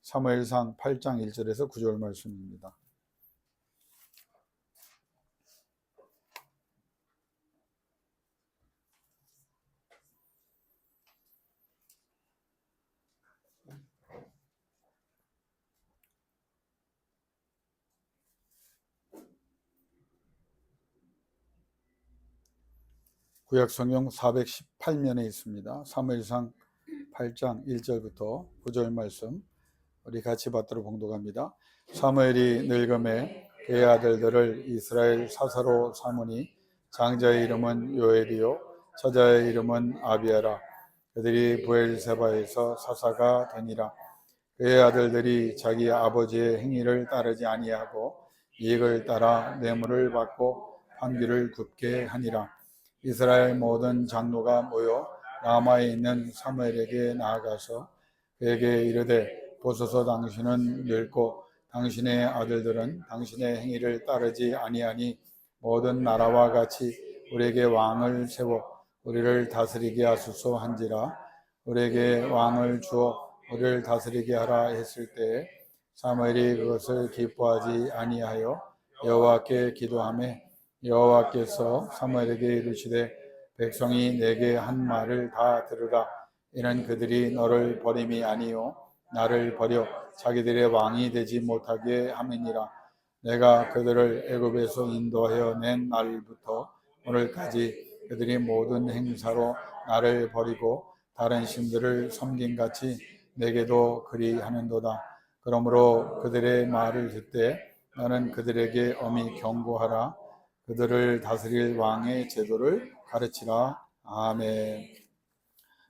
사무엘상 8장 1절에서 9절 말씀입니다. 구약성경 418면에 있습니다. 사무엘상 8장 1절부터 9절 말씀 우리 같이 받들어 봉독합니다. 사무엘이 늙음에 그의 아들들을 이스라엘 사사로 삼으니 장자의 이름은 요엘이요 처자의 이름은 아비아라. 그들이 브엘세바에서 사사가 되니라. 그의 아들들이 자기 아버지의 행위를 따르지 아니하고 이익을 따라 뇌물을 받고 판결을 굽게 하니라. 이스라엘 모든 장로가 모여 라마에 있는 사무엘에게 나아가서 그에게 이르되 보소서 당신은 늙고 당신의 아들들은 당신의 행위를 따르지 아니하니 모든 나라와 같이 우리에게 왕을 세워 우리를 다스리게 하소서 한지라. 우리에게 왕을 주어 우리를 다스리게 하라 했을 때 사무엘이 그것을 기뻐하지 아니하여 여호와께 기도하매 여호와께서 사무엘에게 이르시되 백성이 내게 한 말을 다 들으라. 이는 그들이 너를 버림이 아니요 나를 버려 자기들의 왕이 되지 못하게 함이니라. 내가 그들을 애굽에서 인도하여 낸 날부터 오늘까지 그들이 모든 행사로 나를 버리고 다른 신들을 섬김같이 내게도 그리하는도다. 그러므로 그들의 말을 듣되 나는 그들에게 엄히 경고하라. 그들을 다스릴 왕의 제도를 가르치라. 아멘.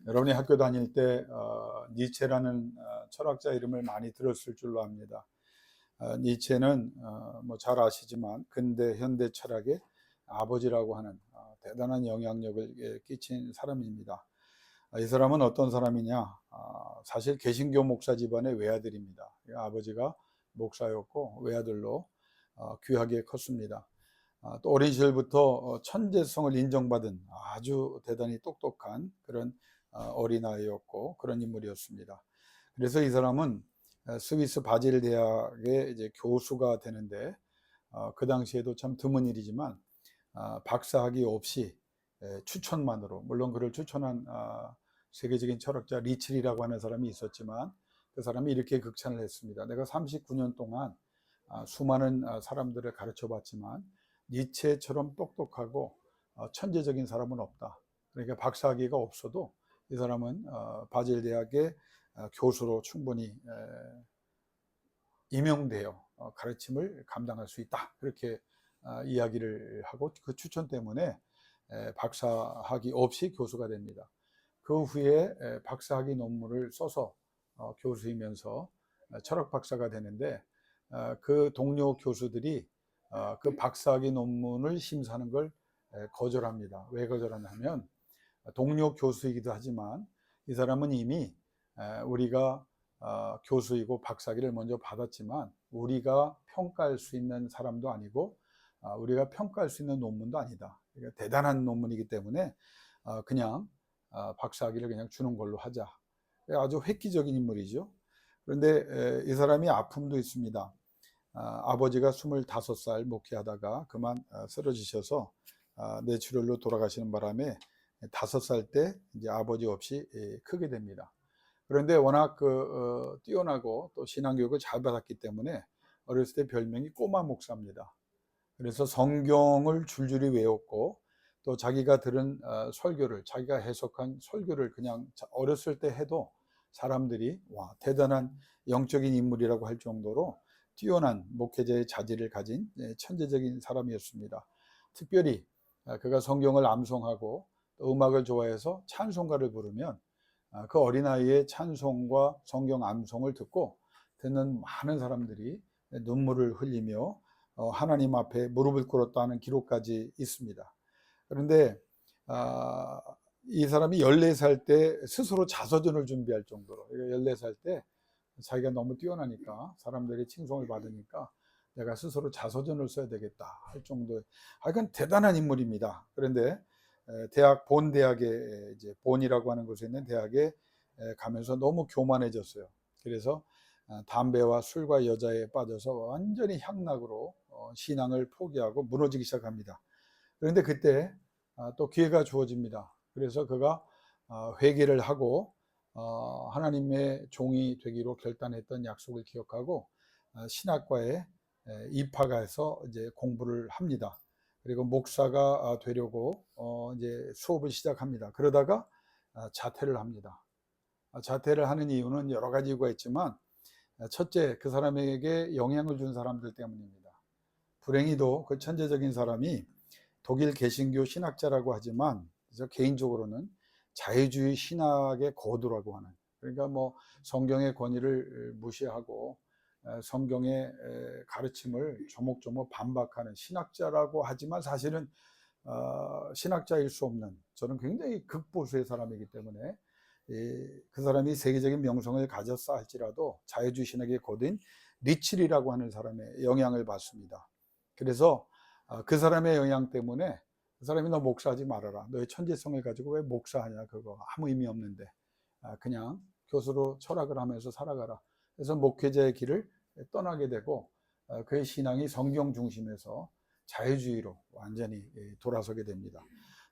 여러분이 학교 다닐 때 니체라는 철학자 이름을 많이 들었을 줄로 압니다. 니체는 뭐 잘 아시지만 근대 현대 철학의 아버지라고 하는 대단한 영향력을 끼친 사람입니다. 이 사람은 어떤 사람이냐? 사실 개신교 목사 집안의 외아들입니다. 아버지가 목사였고 외아들로 귀하게 컸습니다. 또 어린 시절부터 천재성을 인정받은 아주 대단히 똑똑한 그런 어린아이였고 그런 인물이었습니다. 그래서 이 사람은 스위스 바질 대학의 이제 교수가 되는데 그 당시에도 참 드문 일이지만 박사학위 없이 추천만으로, 물론 그를 추천한 세계적인 철학자 리첼이라고 하는 사람이 있었지만 그 사람이 이렇게 극찬을 했습니다. 내가 39년 동안 수많은 사람들을 가르쳐 봤지만 니체처럼 똑똑하고 천재적인 사람은 없다. 그러니까 박사학위가 없어도 이 사람은 바질 대학의 교수로 충분히 임용되어 가르침을 감당할 수 있다. 그렇게 이야기를 하고 그 추천 때문에 박사학위 없이 교수가 됩니다. 그 후에 박사학위 논문을 써서 교수이면서 철학 박사가 되는데 그 동료 교수들이 그 박사학위 논문을 심사하는 걸 거절합니다. 왜 거절하냐면 동료 교수이기도 하지만 이 사람은 이미 우리가 교수이고 박사학위를 먼저 받았지만 우리가 평가할 수 있는 사람도 아니고 우리가 평가할 수 있는 논문도 아니다. 그러니까 대단한 논문이기 때문에 그냥 박사학위를 그냥 주는 걸로 하자. 아주 획기적인 인물이죠. 그런데 이 사람이 아픔도 있습니다. 아버지가 25살 목회하다가 그만 쓰러지셔서 뇌출혈로 돌아가시는 바람에 5살 때 이제 아버지 없이 크게 됩니다. 그런데 워낙 뛰어나고 또 신앙교육을 잘 받았기 때문에 어렸을 때 별명이 꼬마 목사입니다. 그래서 성경을 줄줄이 외웠고 또 자기가 들은 설교를, 자기가 해석한 설교를 그냥 어렸을 때 해도 사람들이 와, 대단한 영적인 인물이라고 할 정도로 뛰어난 목회자의 자질을 가진 천재적인 사람이었습니다. 특별히 그가 성경을 암송하고 또 음악을 좋아해서 찬송가를 부르면 그 어린아이의 찬송과 성경 암송을 듣는 많은 사람들이 눈물을 흘리며 하나님 앞에 무릎을 꿇었다는 기록까지 있습니다. 그런데 이 사람이 14살 때 스스로 자서전을 준비할 정도로, 14살 때 자기가 너무 뛰어나니까 사람들이 칭송을 받으니까 내가 스스로 자서전을 써야 되겠다 할 정도의 하여간 대단한 인물입니다. 그런데 본 대학에 이제 본이라고 하는 곳에 있는 대학에 가면서 너무 교만해졌어요. 그래서 담배와 술과 여자에 빠져서 완전히 향락으로 신앙을 포기하고 무너지기 시작합니다. 그런데 그때 또 기회가 주어집니다. 그래서 그가 회개를 하고 하나님의 종이 되기로 결단했던 약속을 기억하고 신학과에 입학해서 이제 공부를 합니다. 그리고 목사가 되려고 이제 수업을 시작합니다. 그러다가 자퇴를 합니다. 자퇴를 하는 이유는 여러 가지 이유가 있지만 첫째, 그 사람에게 영향을 준 사람들 때문입니다. 불행히도 그 천재적인 사람이 독일 개신교 신학자라고 하지만 저 개인적으로는 자유주의 신학의 거두라고 하는, 그러니까 뭐 성경의 권위를 무시하고 성경의 가르침을 조목조목 반박하는 신학자라고 하지만 사실은 신학자일 수 없는, 저는 굉장히 극보수의 사람이기 때문에 그 사람이 세계적인 명성을 가졌다 할지라도 자유주의 신학의 고대인 리칠이라고 하는 사람의 영향을 받습니다. 그래서 그 사람의 영향 때문에 그 사람이 너 목사하지 말아라. 너의 천재성을 가지고 왜 목사하냐. 그거 아무 의미 없는데 그냥 교수로 철학을 하면서 살아가라. 그래서 목회자의 길을 떠나게 되고 그의 신앙이 성경 중심에서 자유주의로 완전히 돌아서게 됩니다.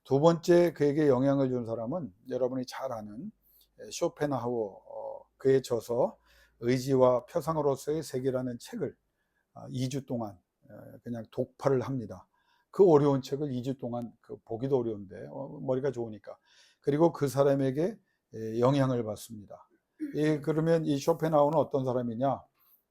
두 번째 그에게 영향을 준 사람은 여러분이 잘 아는 쇼펜하우어, 그의 저서 의지와 표상으로서의 세계라는 책을 2주 동안 그냥 독파를 합니다. 그 어려운 책을 2주 동안 보기도 어려운데 머리가 좋으니까. 그리고 그 사람에게 영향을 받습니다. 그러면 이 쇼펜하우어는 어떤 사람이냐?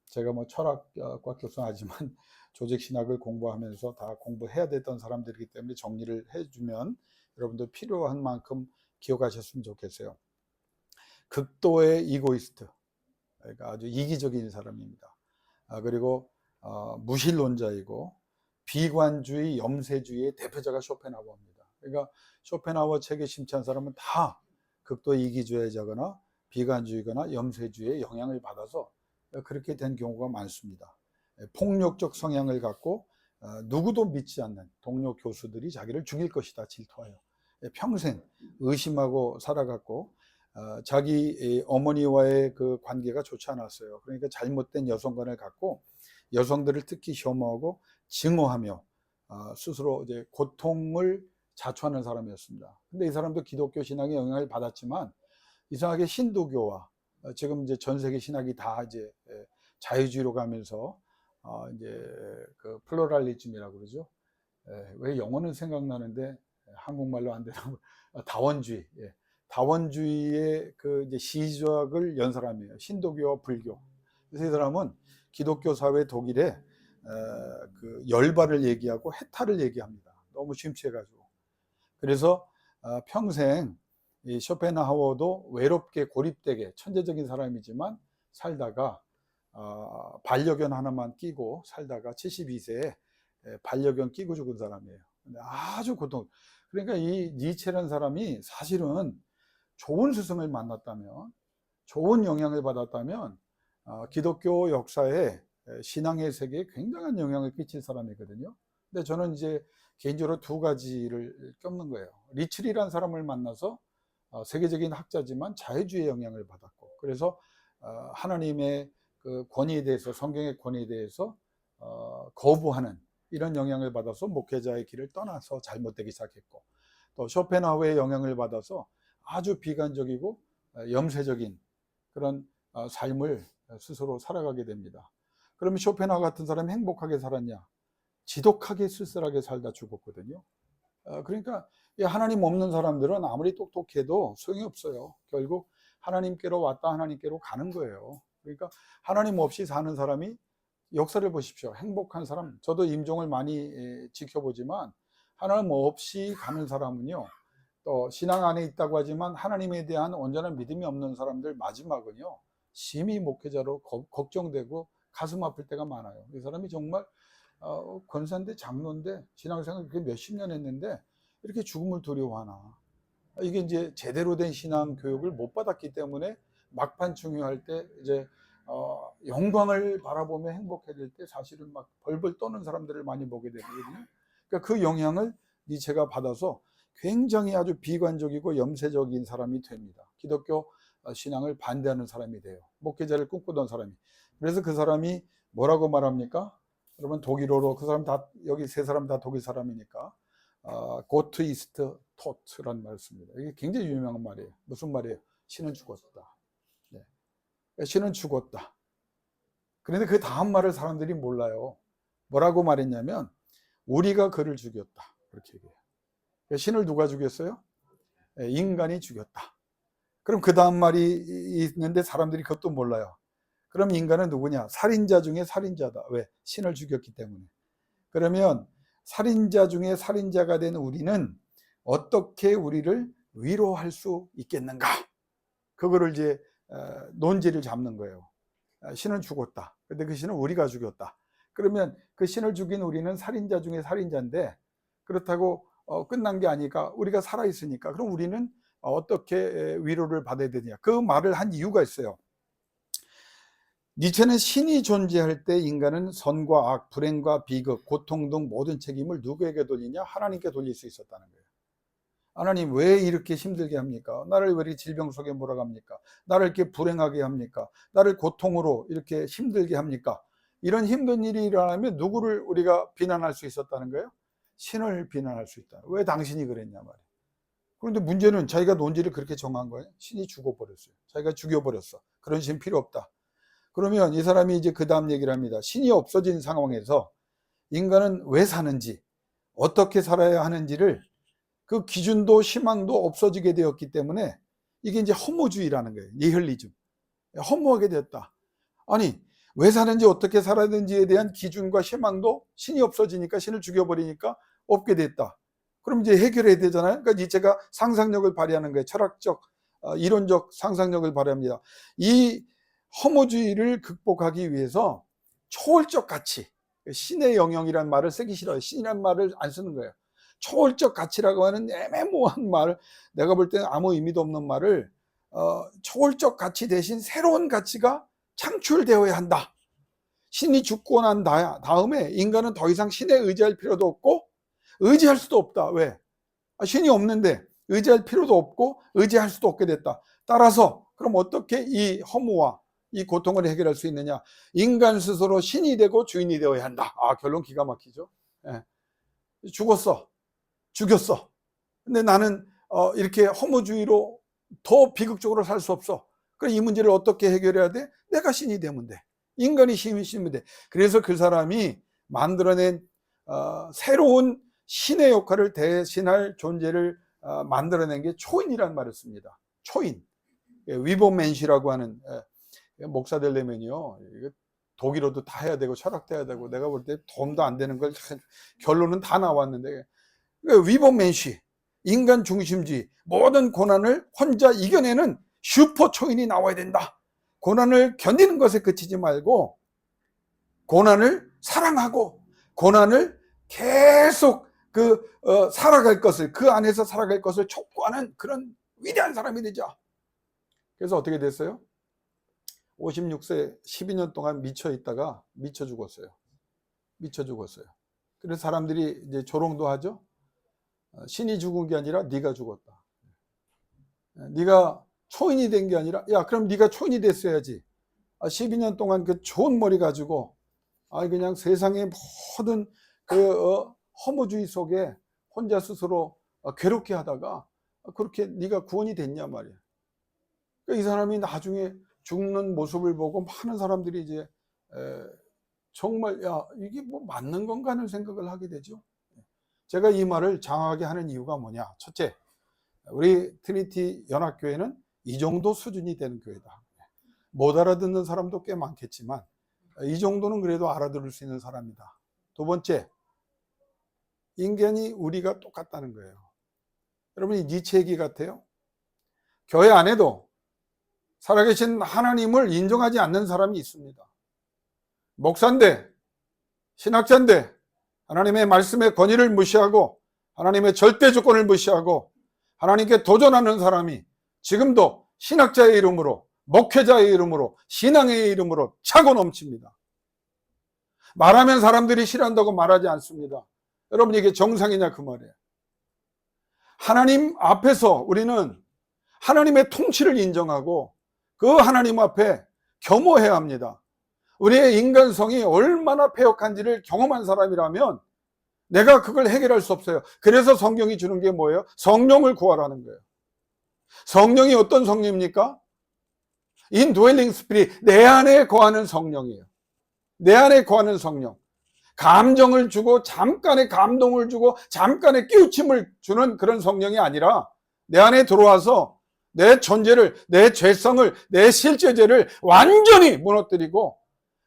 제가 뭐 철학과 교수하지만 조직신학을 공부하면서 다 공부해야 됐던 사람들이기 때문에 정리를 해주면 여러분들 필요한 만큼 기억하셨으면 좋겠어요. 극도의 이고이스트, 그러니까 아주 이기적인 사람입니다. 그리고 무신론자이고 비관주의, 염세주의의 대표자가 쇼펜하우어입니다. 그러니까 쇼펜하우어 책에 심취한 사람은 다 극도의 이기주의자거나 비관주의거나 염세주의의 영향을 받아서 그렇게 된 경우가 많습니다. 폭력적 성향을 갖고 누구도 믿지 않는 동료 교수들이 자기를 죽일 것이다 질투하여 평생 의심하고 살아갔고 자기 어머니와의 그 관계가 좋지 않았어요. 그러니까 잘못된 여성관을 갖고 여성들을 특히 혐오하고 증오하며 스스로 이제 고통을 자초하는 사람이었습니다. 근데 이 사람도 기독교 신앙의 영향을 받았지만 이상하게 힌두교와 지금 이제 전 세계 신학이 다 이제 자유주의로 가면서 이제 그 플로랄리즘이라고 그러죠. 왜 영어는 생각나는데 한국말로 안 되나? 다원주의. 다원주의의 그 이제 시작을 연 사람이에요. 힌두교와 불교. 그래서 이 사람은 기독교 사회 독일에 그 열발을 얘기하고 해탈을 얘기합니다. 너무 심취해가지고. 그래서 평생 이 쇼펜하우어도 외롭게 고립되게 천재적인 사람이지만 살다가 반려견 하나만 끼고 살다가 72세에 반려견 끼고 죽은 사람이에요. 근데 아주 고통. 그러니까 이 니체라는 사람이 사실은 좋은 스승을 만났다면, 좋은 영향을 받았다면 기독교 역사에 신앙의 세계에 굉장한 영향을 끼칠 사람이거든요. 근데 저는 이제 개인적으로 두 가지를 꼽는 거예요. 리첼이라는 사람을 만나서 세계적인 학자지만 자유주의의 영향을 받았고, 그래서 하나님의 그 권위에 대해서, 성경의 권위에 대해서 거부하는 이런 영향을 받아서 목회자의 길을 떠나서 잘못되기 시작했고, 또 쇼펜하우어의 영향을 받아서 아주 비관적이고 염세적인 그런 삶을 스스로 살아가게 됩니다. 그러면 쇼펜하우어 같은 사람이 행복하게 살았냐? 지독하게 쓸쓸하게 살다 죽었거든요. 그러니까 하나님 없는 사람들은 아무리 똑똑해도 소용이 없어요. 결국 하나님께로 왔다 하나님께로 가는 거예요. 그러니까 하나님 없이 사는 사람이 역사를 보십시오. 행복한 사람, 저도 임종을 많이 지켜보지만 하나님 없이 가는 사람은요, 또 신앙 안에 있다고 하지만 하나님에 대한 온전한 믿음이 없는 사람들 마지막은요, 심히 목회자로 걱정되고 가슴 아플 때가 많아요. 이 사람이 정말 권사인데 장로인데 신앙생활 몇십 년 했는데 이렇게 죽음을 두려워하나. 이게 이제 제대로 된 신앙 교육을 못 받았기 때문에 막판 중요할 때 이제 영광을 바라보며 행복해질 때 사실은 막 벌벌 떠는 사람들을 많이 보게 되거든요. 그러니까 그 영향을 니체가 받아서 굉장히 아주 비관적이고 염세적인 사람이 됩니다. 기독교 신앙을 반대하는 사람이 돼요. 목회자를 꿈꾸던 사람이. 그래서 그 사람이 뭐라고 말합니까? 여러분 독일어로 그 사람 다 여기 세 사람 다 독일 사람이니까 Gott ist tot라는 말을 씁니다. 이게 굉장히 유명한 말이에요. 무슨 말이에요? 신은 죽었다. 네. 신은 죽었다. 그런데 그 다음 말을 사람들이 몰라요. 뭐라고 말했냐면 우리가 그를 죽였다. 그렇게 얘기해요. 신을 누가 죽였어요? 인간이 죽였다. 그럼 그 다음 말이 있는데 사람들이 그것도 몰라요. 그럼 인간은 누구냐? 살인자 중에 살인자다. 왜? 신을 죽였기 때문에. 그러면 살인자 중에 살인자가 된 우리는 어떻게 우리를 위로할 수 있겠는가? 그거를 이제 논지를 잡는 거예요. 신은 죽었다. 근데 그 신은 우리가 죽였다. 그러면 그 신을 죽인 우리는 살인자 중에 살인자인데 그렇다고 끝난 게 아니까 우리가 살아있으니까 그럼 우리는 어떻게 위로를 받아야 되냐. 그 말을 한 이유가 있어요. 니체는 신이 존재할 때 인간은 선과 악, 불행과 비극, 고통 등 모든 책임을 누구에게 돌리냐? 하나님께 돌릴 수 있었다는 거예요. 하나님 왜 이렇게 힘들게 합니까? 나를 왜 이렇게 질병 속에 몰아갑니까? 나를 이렇게 불행하게 합니까? 나를 고통으로 이렇게 힘들게 합니까? 이런 힘든 일이 일어나면 누구를 우리가 비난할 수 있었다는 거예요? 신을 비난할 수 있다. 왜 당신이 그랬냐 말이에요. 그런데 문제는 자기가 논지를 그렇게 정한 거예요. 신이 죽어버렸어요. 자기가 죽여버렸어. 그런 신 필요 없다. 그러면 이 사람이 이제 그 다음 얘기를 합니다. 신이 없어진 상황에서 인간은 왜 사는지, 어떻게 살아야 하는지를 그 기준도 희망도 없어지게 되었기 때문에 이게 이제 허무주의라는 거예요. 니힐리즘. 허무하게 되었다. 아니, 왜 사는지 어떻게 살아야 되는지에 대한 기준과 희망도 신이 없어지니까 신을 죽여버리니까 없게 됐다. 그럼 이제 해결해야 되잖아요. 그러니까 니체가 상상력을 발휘하는 거예요. 철학적, 이론적 상상력을 발휘합니다. 이 허무주의를 극복하기 위해서 초월적 가치, 신의 영역이라는 말을 쓰기 싫어요. 신이라는 말을 안 쓰는 거예요. 초월적 가치라고 하는 애매모호한 말, 내가 볼 때는 아무 의미도 없는 말을 초월적 가치 대신 새로운 가치가 창출되어야 한다. 신이 죽고 난 다음에 인간은 더 이상 신에 의지할 필요도 없고 의지할 수도 없다. 왜? 신이 없는데 의지할 필요도 없고 의지할 수도 없게 됐다. 따라서 그럼 어떻게 이 허무와 이 고통을 해결할 수 있느냐? 인간 스스로 신이 되고 주인이 되어야 한다. 결론 기가 막히죠. 죽었어. 죽였어. 근데 나는 이렇게 허무주의로 더 비극적으로 살 수 없어. 그럼 이 문제를 어떻게 해결해야 돼? 내가 신이 되면 돼. 인간이 신이 되면 돼. 그래서 그 사람이 만들어낸 새로운 신의 역할을 대신할 존재를 만들어낸 게 초인이라는 말을 씁니다. 초인. 위버맨시라고 하는 목사 되려면요. 독일어도 다 해야 되고 철학도 해야 되고 내가 볼 때 도움도 안 되는 걸 결론은 다 나왔는데 위버맨시, 인간 중심주의, 모든 고난을 혼자 이겨내는 슈퍼 초인이 나와야 된다. 고난을 견디는 것에 그치지 말고 고난을 사랑하고 고난을 계속 살아갈 것을, 그 안에서 살아갈 것을 촉구하는 그런 위대한 사람이 되자. 그래서 어떻게 됐어요? 56세 12년 동안 미쳐 있다가 미쳐 죽었어요. 미쳐 죽었어요. 그래서 사람들이 이제 조롱도 하죠. 신이 죽은 게 아니라 네가 죽었다. 네가 초인이 된 게 아니라 야 그럼 네가 초인이 됐어야지. 12년 동안 그 좋은 머리 가지고 그냥 세상의 모든 그 허무주의 속에 혼자 스스로 괴롭게 하다가 그렇게 네가 구원이 됐냐 말이야. 그러니까 이 사람이 나중에 죽는 모습을 보고 많은 사람들이 이제 정말 야 이게 뭐 맞는 건가 하는 생각을 하게 되죠. 제가 이 말을 장하게 하는 이유가 뭐냐. 첫째, 우리 트리니티 연합교회는 이 정도 수준이 되는 교회다. 못 알아듣는 사람도 꽤 많겠지만 이 정도는 그래도 알아들을 수 있는 사람이다. 두 번째, 인간이 우리가 똑같다는 거예요. 여러분 이 니체 얘기 같아요. 교회 안에도 살아계신 하나님을 인정하지 않는 사람이 있습니다. 목사인데, 신학자인데 하나님의 말씀의 권위를 무시하고 하나님의 절대 주권을 무시하고 하나님께 도전하는 사람이 지금도 신학자의 이름으로, 목회자의 이름으로, 신앙의 이름으로 차고 넘칩니다. 말하면 사람들이 싫어한다고 말하지 않습니다. 여러분 이게 정상이냐 그 말이에요. 하나님 앞에서 우리는 하나님의 통치를 인정하고 그 하나님 앞에 겸허해야 합니다. 우리의 인간성이 얼마나 패역한지를 경험한 사람이라면 내가 그걸 해결할 수 없어요. 그래서 성경이 주는 게 뭐예요? 성령을 구하라는 거예요. 성령이 어떤 성령입니까? indwelling spirit, 내 안에 거하는 성령이에요. 내 안에 거하는 성령. 감정을 주고 잠깐의 감동을 주고 잠깐의 깨우침을 주는 그런 성령이 아니라 내 안에 들어와서 내 존재를, 내 죄성을, 내 실제죄를 완전히 무너뜨리고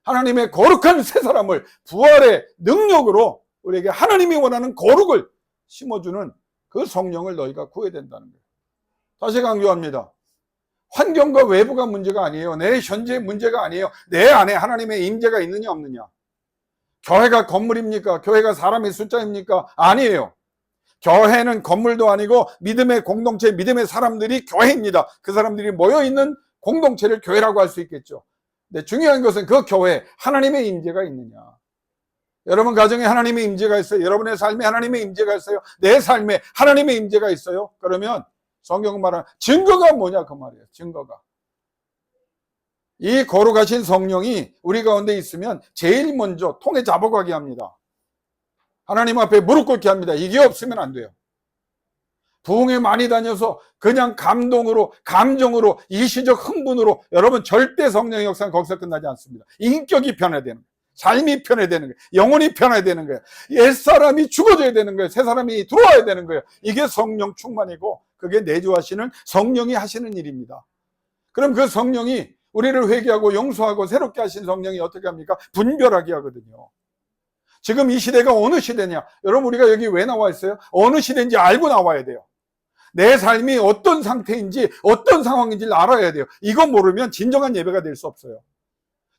하나님의 거룩한 새 사람을 부활의 능력으로 우리에게 하나님이 원하는 거룩을 심어주는 그 성령을 너희가 구해야 된다는 거예요. 다시 강조합니다. 환경과 외부가 문제가 아니에요. 내 현재의 문제가 아니에요. 내 안에 하나님의 임재가 있느냐 없느냐. 교회가 건물입니까? 교회가 사람의 숫자입니까? 아니에요. 교회는 건물도 아니고 믿음의 공동체, 믿음의 사람들이 교회입니다. 그 사람들이 모여있는 공동체를 교회라고 할 수 있겠죠. 근데 중요한 것은 그 교회에 하나님의 임재가 있느냐. 여러분 가정에 하나님의 임재가 있어요. 여러분의 삶에 하나님의 임재가 있어요. 내 삶에 하나님의 임재가 있어요. 그러면 성경은 말하는 증거가 뭐냐 그 말이에요. 증거가. 이 거룩하신 성령이 우리 가운데 있으면 제일 먼저 통에 잡아가게 합니다. 하나님 앞에 무릎 꿇게 합니다. 이게 없으면 안 돼요. 부흥에 많이 다녀서 그냥 감동으로, 감정으로, 일시적 흥분으로 여러분 절대 성령의 역사는 거기서 끝나지 않습니다. 인격이 변화되는 거예요. 삶이 변화되는 거예요. 영혼이 변화되는 거예요. 옛사람이 죽어져야 되는 거예요. 새사람이 들어와야 되는 거예요. 이게 성령 충만이고 그게 내주하시는 성령이 하시는 일입니다. 그럼 그 성령이 우리를 회개하고 용서하고 새롭게 하신 성령이 어떻게 합니까? 분별하게 하거든요. 지금 이 시대가 어느 시대냐? 여러분 우리가 여기 왜 나와 있어요? 어느 시대인지 알고 나와야 돼요. 내 삶이 어떤 상태인지 어떤 상황인지를 알아야 돼요. 이거 모르면 진정한 예배가 될 수 없어요.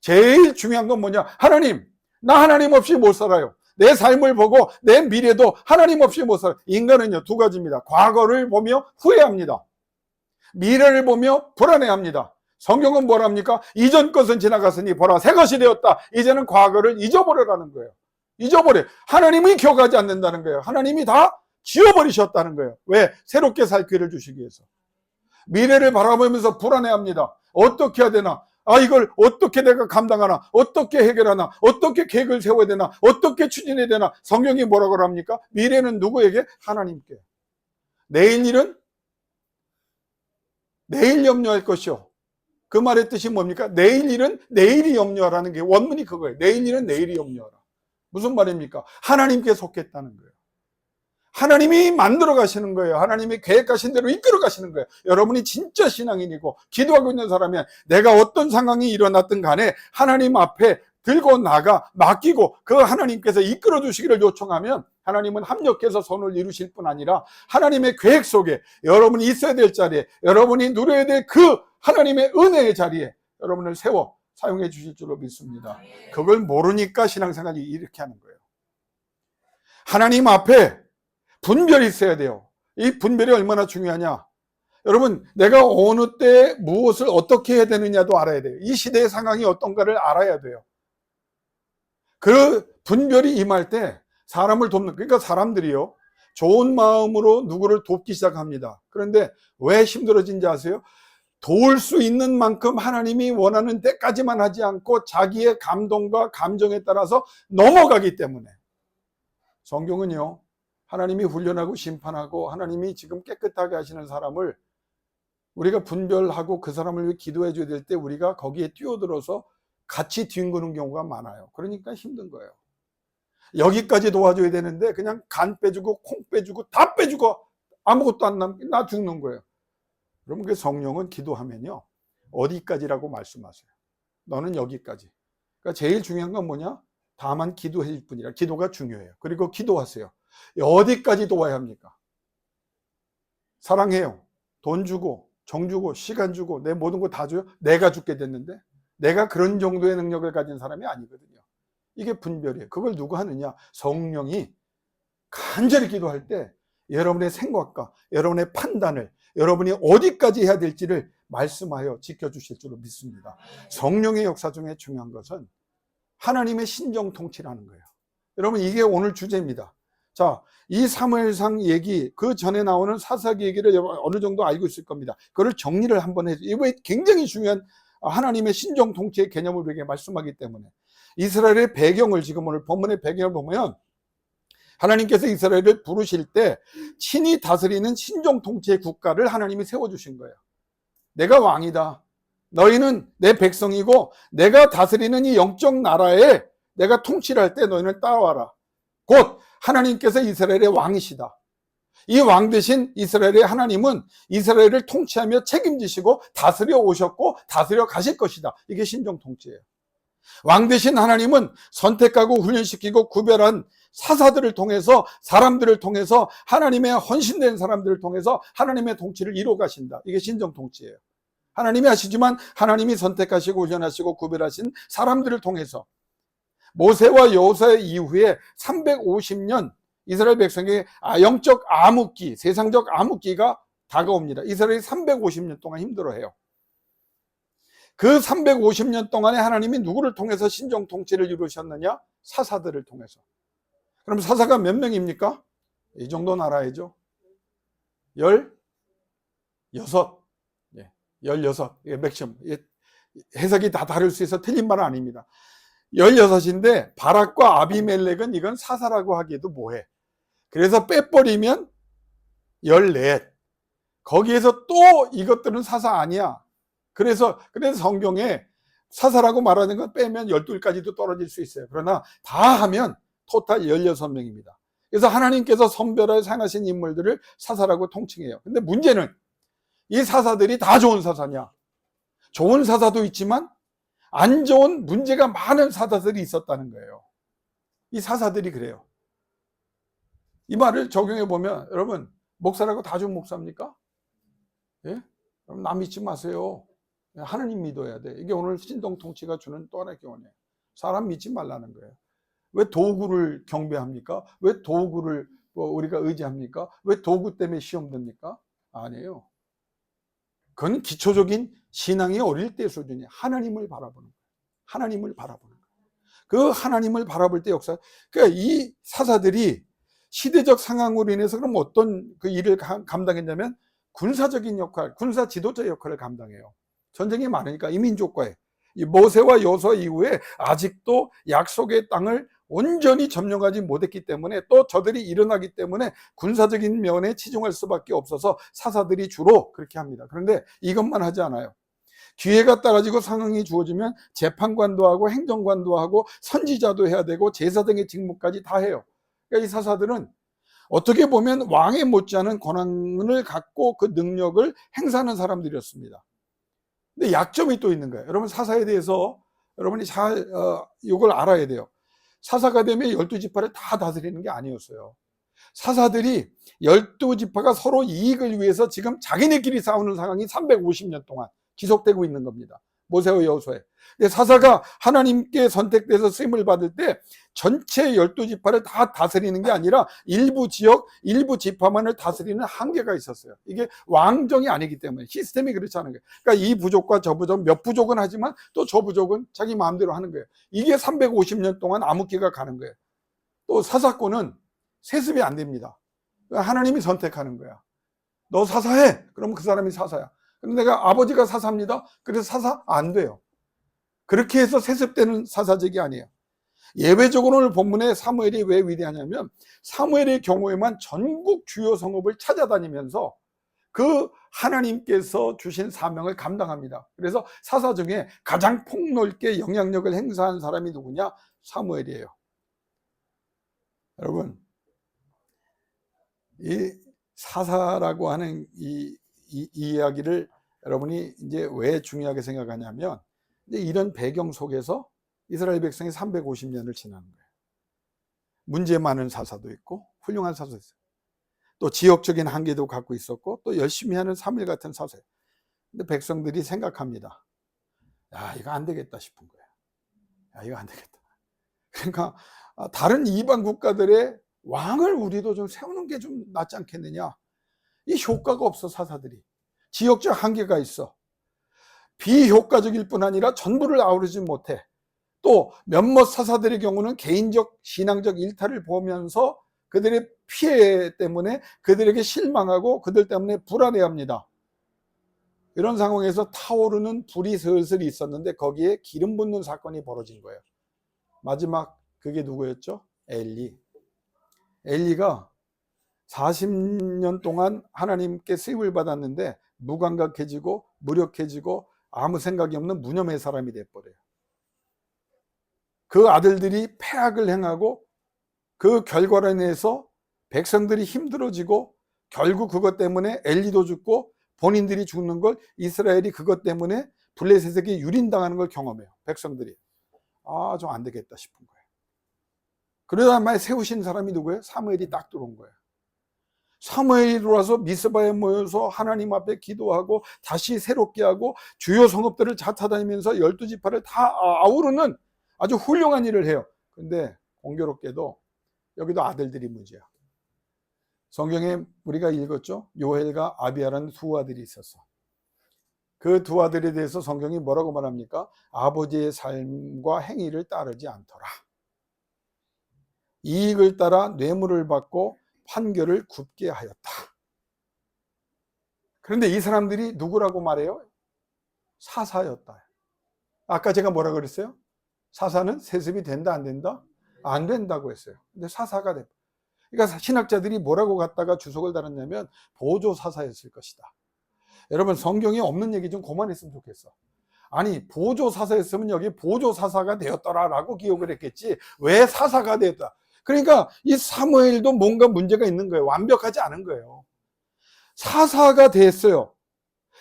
제일 중요한 건 뭐냐? 하나님, 나 하나님 없이 못 살아요. 내 삶을 보고 내 미래도 하나님 없이 못 살아요. 인간은요 두 가지입니다. 과거를 보며 후회합니다. 미래를 보며 불안해합니다. 성경은 뭐랍니까? 이전 것은 지나갔으니 보라 새 것이 되었다. 이제는 과거를 잊어버려라는 거예요. 잊어버려. 하나님이 기억하지 않는다는 거예요. 하나님이 다 지워버리셨다는 거예요. 왜? 새롭게 살 기회를 주시기 위해서. 미래를 바라보면서 불안해합니다. 어떻게 해야 되나? 아, 이걸 어떻게 내가 감당하나? 어떻게 해결하나? 어떻게 계획을 세워야 되나? 어떻게 추진해야 되나? 성경이 뭐라고 합니까? 미래는 누구에게? 하나님께. 내일 일은 내일 염려할 것이요. 그 말의 뜻이 뭡니까? 내일 일은 내일이 염려하라는 게 원문이 그거예요. 내일 일은 내일이 염려하라. 무슨 말입니까? 하나님께 속했다는 거예요. 하나님이 만들어 가시는 거예요. 하나님이 계획하신 대로 이끌어 가시는 거예요. 여러분이 진짜 신앙인이고 기도하고 있는 사람이면 내가 어떤 상황이 일어났든 간에 하나님 앞에 들고 나가 맡기고 그 하나님께서 이끌어 주시기를 요청하면 하나님은 합력해서 선을 이루실 뿐 아니라 하나님의 계획 속에 여러분이 있어야 될 자리에 여러분이 누려야 될 그 하나님의 은혜의 자리에 여러분을 세워 사용해 주실 줄로 믿습니다. 그걸 모르니까 신앙생활이 이렇게 하는 거예요. 하나님 앞에 분별이 있어야 돼요. 이 분별이 얼마나 중요하냐? 여러분, 내가 어느 때 무엇을 어떻게 해야 되느냐도 알아야 돼요. 이 시대의 상황이 어떤가를 알아야 돼요. 그 분별이 임할 때 사람을 돕는, 그러니까 사람들이요, 좋은 마음으로 누구를 돕기 시작합니다. 그런데 왜 힘들어진지 아세요? 도울 수 있는 만큼 하나님이 원하는 때까지만 하지 않고 자기의 감동과 감정에 따라서 넘어가기 때문에. 성경은요, 하나님이 훈련하고 심판하고 하나님이 지금 깨끗하게 하시는 사람을 우리가 분별하고 그 사람을 위해 기도해 줘야 될 때 우리가 거기에 뛰어들어서 같이 뒹구는 경우가 많아요. 그러니까 힘든 거예요. 여기까지 도와줘야 되는데 그냥 간 빼주고 콩 빼주고 다 빼주고 아무것도 안 남게 나 죽는 거예요. 그럼 그 성령은 기도하면요, 어디까지라고 말씀하세요? 너는 여기까지. 그러니까 제일 중요한 건 뭐냐? 다만 기도할 뿐이라. 기도가 중요해요. 그리고 기도하세요. 어디까지 도와야 합니까? 사랑해요. 돈 주고 정 주고 시간 주고 내 모든 거 다 줘요? 내가 죽게 됐는데 내가 그런 정도의 능력을 가진 사람이 아니거든요. 이게 분별이에요. 그걸 누가 하느냐? 성령이 간절히 기도할 때 여러분의 생각과 여러분의 판단을 여러분이 어디까지 해야 될지를 말씀하여 지켜주실 줄로 믿습니다. 성령의 역사 중에 중요한 것은 하나님의 신정 통치라는 거예요. 여러분, 이게 오늘 주제입니다. 자, 이 사무엘상 얘기, 그 전에 나오는 사사기 얘기를 어느 정도 알고 있을 겁니다. 그걸 정리를 한번 해줘. 이거 굉장히 중요한 하나님의 신정 통치의 개념을 우리에게 말씀하기 때문에 이스라엘의 배경을 지금 오늘 본문의 배경을 보면 하나님께서 이스라엘을 부르실 때 친히 다스리는 신정 통치의 국가를 하나님이 세워주신 거예요. 내가 왕이다. 너희는 내 백성이고 내가 다스리는 이 영적 나라에 내가 통치를 할 때 너희는 따라와라. 곧 하나님께서 이스라엘의 왕이시다. 이 왕 대신 이스라엘의 하나님은 이스라엘을 통치하며 책임지시고 다스려 오셨고 다스려 가실 것이다. 이게 신정 통치예요. 왕 대신 하나님은 선택하고 훈련시키고 구별한 사사들을 통해서 사람들을 통해서 하나님의 헌신된 사람들을 통해서 하나님의 통치를 이루어 가신다. 이게 신정 통치예요. 하나님이 하시지만 하나님이 선택하시고 훈련하시고 구별하신 사람들을 통해서 모세와 여호수아 이후에 350년 이스라엘 백성의 영적 암흑기, 세상적 암흑기가 다가옵니다. 이스라엘이 350년 동안 힘들어해요. 그 350년 동안에 하나님이 누구를 통해서 신정 통치를 이루셨느냐? 사사들을 통해서. 그럼 사사가 몇 명입니까? 이 정도는 알아야죠. 16. 16. 맥시멈. 해석이 다 다를 수 있어 틀린 말은 아닙니다. 16인데 바락과 아비멜렉은 이건 사사라고 하기에도 뭐해. 그래서 빼버리면 14. 거기에서 또 이것들은 사사 아니야. 그래서 성경에 사사라고 말하는 건 빼면 12까지도 떨어질 수 있어요. 그러나 다 하면 토탈 16명입니다. 그래서 하나님께서 선별하여 사용하신 인물들을 사사라고 통칭해요. 근데 문제는 이 사사들이 다 좋은 사사냐? 좋은 사사도 있지만 안 좋은 문제가 많은 사사들이 있었다는 거예요. 이 사사들이 그래요. 이 말을 적용해 보면 여러분 목사라고 다 좋은 목사입니까? 예? 여러분 남 믿지 마세요. 하나님 믿어야 돼. 이게 오늘 신동 통치가 주는 또 하나의 교훈이에요. 사람 믿지 말라는 거예요. 왜 도구를 경배합니까? 왜 도구를 우리가 의지합니까? 왜 도구 때문에 시험 듭니까? 아니에요. 그건 기초적인 신앙이 어릴 때 수준이 하나님을 바라보는 거예요. 하나님을 바라보는 거예요. 그 하나님을 바라볼 때 역사. 그러니까 이 사사들이 시대적 상황으로 인해서 그럼 어떤 그 일을 감당했냐면 군사적인 역할, 군사 지도자 역할을 감당해요. 전쟁이 많으니까 이 민족과의 이 모세와 여호수아 이후에 아직도 약속의 땅을 온전히 점령하지 못했기 때문에 또 저들이 일어나기 때문에 군사적인 면에 치중할 수밖에 없어서 사사들이 주로 그렇게 합니다. 그런데 이것만 하지 않아요. 기회가 따라지고 상황이 주어지면 재판관도 하고 행정관도 하고 선지자도 해야 되고 제사 등의 직무까지 다 해요. 그러니까 이 사사들은 어떻게 보면 왕에 못지않은 권한을 갖고 그 능력을 행사하는 사람들이었습니다. 근데 약점이 또 있는 거예요. 여러분 사사에 대해서 여러분이 잘 이걸 알아야 돼요. 사사가 되면 12지파를 다 다스리는 게 아니었어요. 사사들이 12지파가 서로 이익을 위해서 지금 자기네끼리 싸우는 상황이 350년 동안 지속되고 있는 겁니다. 모세와 여호수아에. 근데 사사가 하나님께 선택돼서 쓰임을 받을 때 전체 12지파를 다 다스리는 게 아니라 일부 지역, 일부 지파만을 다스리는 한계가 있었어요. 이게 왕정이 아니기 때문에 시스템이 그렇지 않은 거예요. 그러니까 이 부족과 저 부족, 몇 부족은 하지만 또 저 부족은 자기 마음대로 하는 거예요. 이게 350년 동안 암흑기가 가는 거예요. 또 사사권은 세습이 안 됩니다. 하나님이 선택하는 거야. 너 사사해. 그러면 그 사람이 사사야. 근데 내가 아버지가 사사입니다. 그래서 사사 안 돼요. 그렇게 해서 세습되는 사사직이 아니에요. 예외적으로 오늘 본문에 사무엘이 왜 위대하냐면 사무엘의 경우에만 전국 주요 성읍을 찾아다니면서 그 하나님께서 주신 사명을 감당합니다. 그래서 사사 중에 가장 폭넓게 영향력을 행사한 사람이 누구냐? 사무엘이에요. 여러분 이 사사라고 하는 이 이야기를 여러분이 이제 왜 중요하게 생각하냐면 이제 이런 배경 속에서 이스라엘 백성이 350년을 지나는 거예요. 문제 많은 사사도 있고 훌륭한 사사도 있어요. 또 지역적인 한계도 갖고 있었고 또 열심히 하는 사무엘 같은 사사예요. 근데 백성들이 생각합니다. 야 이거 안 되겠다 싶은 거예요. 야 이거 안 되겠다. 그러니까 다른 이방 국가들의 왕을 우리도 좀 세우는 게 좀 낫지 않겠느냐. 이 효과가 없어. 사사들이 지역적 한계가 있어. 비효과적일 뿐 아니라 전부를 아우르지 못해. 또 몇몇 사사들의 경우는 개인적 신앙적 일탈을 보면서 그들의 피해 때문에 그들에게 실망하고 그들 때문에 불안해합니다. 이런 상황에서 타오르는 불이 슬슬 있었는데 거기에 기름 붓는 사건이 벌어진 거예요. 마지막 그게 누구였죠? 엘리. 엘리가 40년 동안 하나님께 쓰임을 받았는데 무감각해지고 무력해지고 아무 생각이 없는 무념의 사람이 돼버려요. 그 아들들이 패악을 행하고 그 결과로 인해서 백성들이 힘들어지고 결국 그것 때문에 엘리도 죽고 본인들이 죽는 걸 이스라엘이 그것 때문에 블레셋에게 유린당하는 걸 경험해요. 백성들이. 아, 좀 안 되겠다 싶은 거예요. 그러다 말에 세우신 사람이 누구예요? 사무엘이 딱 들어온 거예요. 사무엘이 들어와서 미스바에 모여서 하나님 앞에 기도하고 다시 새롭게 하고 주요 성읍들을 찾아다니면서 12지파를 다 아우르는 아주 훌륭한 일을 해요. 근데 공교롭게도 여기도 아들들이 문제야. 성경에 우리가 읽었죠? 요엘과 아비야라는 두 아들이 있었어. 그 두 아들에 대해서 성경이 뭐라고 말합니까? 아버지의 삶과 행위를 따르지 않더라. 이익을 따라 뇌물을 받고 판결을 굽게 하였다. 그런데 이 사람들이 누구라고 말해요? 사사였다. 아까 제가 뭐라 그랬어요? 사사는 세습이 된다 안 된다? 안 된다고 했어요. 근데 사사가 됐다. 그러니까 신학자들이 뭐라고 갖다가 주석을 달았냐면 보조 사사였을 것이다. 여러분 성경에 없는 얘기 좀 그만했으면 좋겠어. 아니 보조 사사였으면 여기 보조 사사가 되었더라라고 기억을 했겠지 왜 사사가 되었다. 그러니까 이 사무엘도 뭔가 문제가 있는 거예요. 완벽하지 않은 거예요. 사사가 됐어요.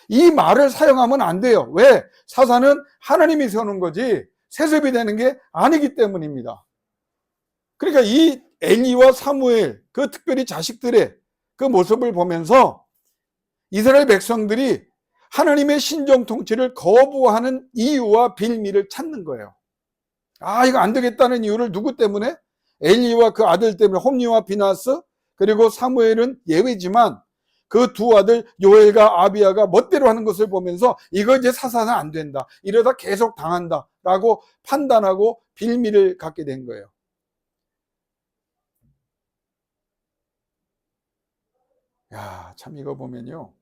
이 말을 사용하면 안 돼요. 왜? 사사는 하나님이 세우는 거지 세습이 되는 게 아니기 때문입니다. 그러니까 이 엘리와 사무엘, 그 특별히 자식들의 그 모습을 보면서 이스라엘 백성들이 하나님의 신정 통치를 거부하는 이유와 빌미를 찾는 거예요. 아, 이거 안 되겠다는 이유를 누구 때문에? 엘리와 그 아들 때문에 홈리와 비나스, 그리고 사무엘은 예외지만 그 두 아들 요엘과 아비야가 멋대로 하는 것을 보면서 이거 이제 사사는 안 된다. 이러다 계속 당한다. 라고 판단하고 빌미를 갖게 된 거예요. 야, 참 이거 보면요.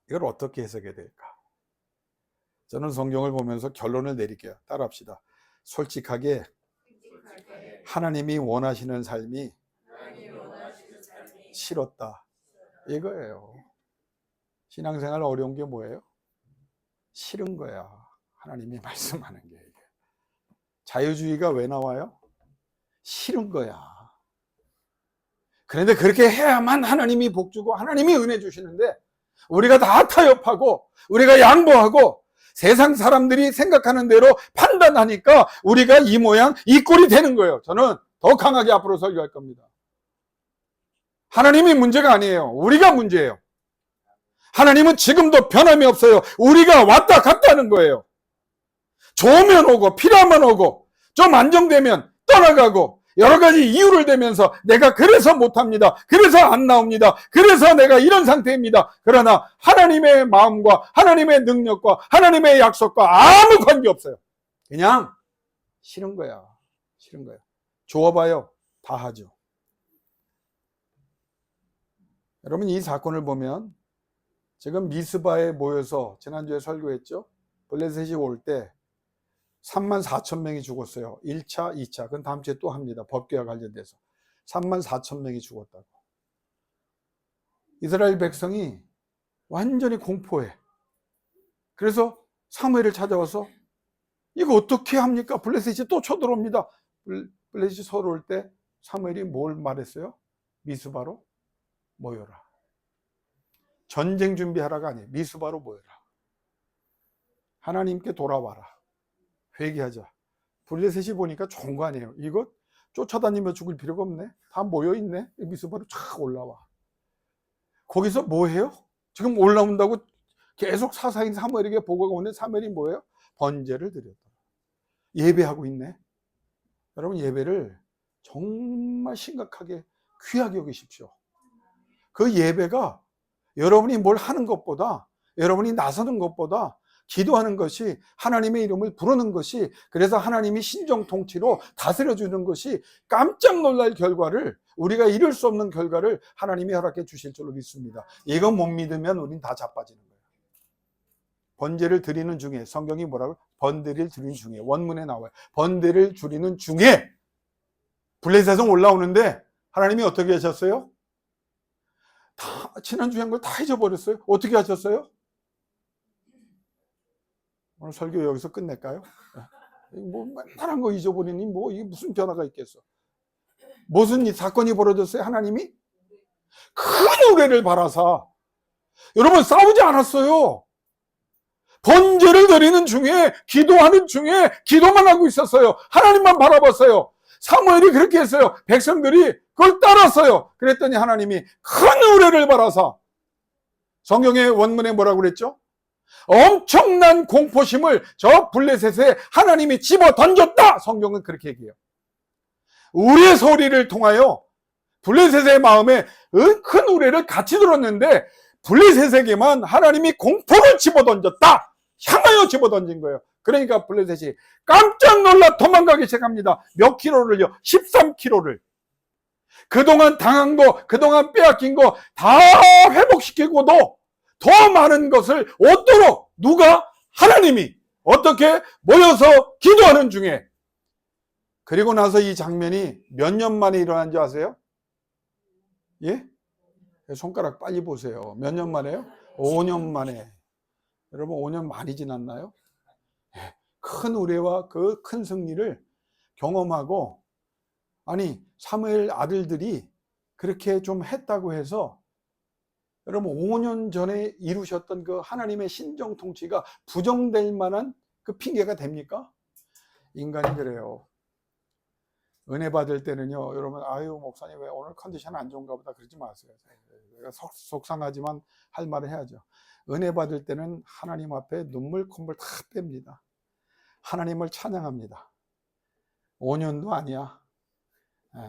이걸 어떻게 해석해야 될까? 저는 성경을 보면서 결론을 내릴게요. 따라합시다. 솔직하게 하나님이 원하시는 삶이 싫었다. 이거예요. 신앙생활 어려운 게 뭐예요? 싫은 거야. 하나님이 말씀하는 게. 자유주의가 왜 나와요? 싫은 거야. 그런데 그렇게 해야만 하나님이 복 주고 하나님이 은혜 주시는데 우리가 다 타협하고 우리가 양보하고 세상 사람들이 생각하는 대로 판단하니까 우리가 이 모양 이 꼴이 되는 거예요. 저는 더 강하게 앞으로 설교할 겁니다. 하나님이 문제가 아니에요. 우리가 문제예요. 하나님은 지금도 변함이 없어요. 우리가 왔다 갔다 하는 거예요. 좋으면 오고 필요하면 오고 좀 안정되면 떠나가고 여러 가지 이유를 대면서 내가 그래서 못합니다. 그래서 안 나옵니다. 그래서 내가 이런 상태입니다. 그러나 하나님의 마음과 하나님의 능력과 하나님의 약속과 아무 관계 없어요. 그냥 싫은 거야. 싫은 거야. 좋아봐요. 다 하죠. 여러분 이 사건을 보면 지금 미스바에 모여서 지난주에 설교했죠. 블레셋이 올 때 34,000명이 죽었어요. 1차, 2차. 그건 다음 주에 또 합니다. 법궤와 관련돼서. 34,000명이 죽었다고. 이스라엘 백성이 완전히 공포해. 그래서 사무엘을 찾아와서 이거 어떻게 합니까? 블레셋이 또 쳐들어옵니다. 블레셋이 서러울 때 사무엘이 뭘 말했어요? 미스바로 모여라. 전쟁 준비하라가 아니에요. 미스바로 모여라. 하나님께 돌아와라. 회개하자. 블레셋이 보니까 좋은 거 아니에요. 이거 쫓아다니며 죽을 필요가 없네. 다 모여있네. 미스바로 쫙 올라와. 거기서 뭐 해요? 지금 올라온다고 계속 사사인 사무엘에게 보고가 오는데 사무엘이 뭐예요? 번제를 드렸다. 예배하고 있네. 여러분 예배를 정말 심각하게 귀하게 여기십시오. 그 예배가 여러분이 뭘 하는 것보다 여러분이 나서는 것보다 기도하는 것이, 하나님의 이름을 부르는 것이, 그래서 하나님이 신정 통치로 다스려주는 것이 깜짝 놀랄 결과를, 우리가 이룰 수 없는 결과를 하나님이 허락해 주실 줄로 믿습니다. 이거 못 믿으면 우린 다 자빠지는 거예요. 번제를 드리는 중에, 성경이 뭐라고? 번제를 드리는 중에, 원문에 나와요. 번제를 드리는 중에 블레셋은 올라오는데 하나님이 어떻게 하셨어요? 다 지난주에 한 걸 다 잊어버렸어요. 어떻게 하셨어요? 오늘 설교 여기서 끝낼까요? 뭐 맨날 한 거 잊어버리니 뭐 이게 무슨 변화가 있겠어? 무슨 사건이 벌어졌어요? 하나님이 큰 우레를 바라사, 여러분 싸우지 않았어요. 번제를 드리는 중에, 기도하는 중에 기도만 하고 있었어요. 하나님만 바라봤어요. 사무엘이 그렇게 했어요. 백성들이 그걸 따랐어요. 그랬더니 하나님이 큰 우레를 바라사, 성경의 원문에 뭐라고 그랬죠? 엄청난 공포심을 저 블레셋에 하나님이 집어 던졌다. 성경은 그렇게 얘기해요. 우리의 소리를 통하여 블레셋의 마음에 큰 우레를 같이 들었는데 블레셋에게만 하나님이 공포를 집어 던졌다. 향하여 집어 던진 거예요. 그러니까 블레셋이 깜짝 놀라 도망가기 시작합니다. 몇 킬로를요? 13킬로를. 그동안 당한 거, 그동안 빼앗긴 거 다 회복시키고도 더 많은 것을 얻도록, 누가? 하나님이 어떻게 모여서 기도하는 중에. 그리고 나서 이 장면이 몇 년 만에 일어난 줄 아세요? 예? 손가락 빨리 보세요. 몇 년 만에요? 5년 만에. 여러분 5년 많이 지났나요? 큰 우레와 그 큰 승리를 경험하고, 아니 사무엘 아들들이 그렇게 좀 했다고 해서 여러분 5년 전에 이루셨던 그 하나님의 신정 통치가 부정될 만한 그 핑계가 됩니까? 인간이 그래요. 은혜 받을 때는요, 여러분, 아유 목사님 왜 오늘 컨디션 안 좋은가 보다 그러지 마세요. 내가 속상하지만 할 말을 해야죠. 은혜 받을 때는 하나님 앞에 눈물 콧물 다 뺍니다. 하나님을 찬양합니다. 5년도 아니야.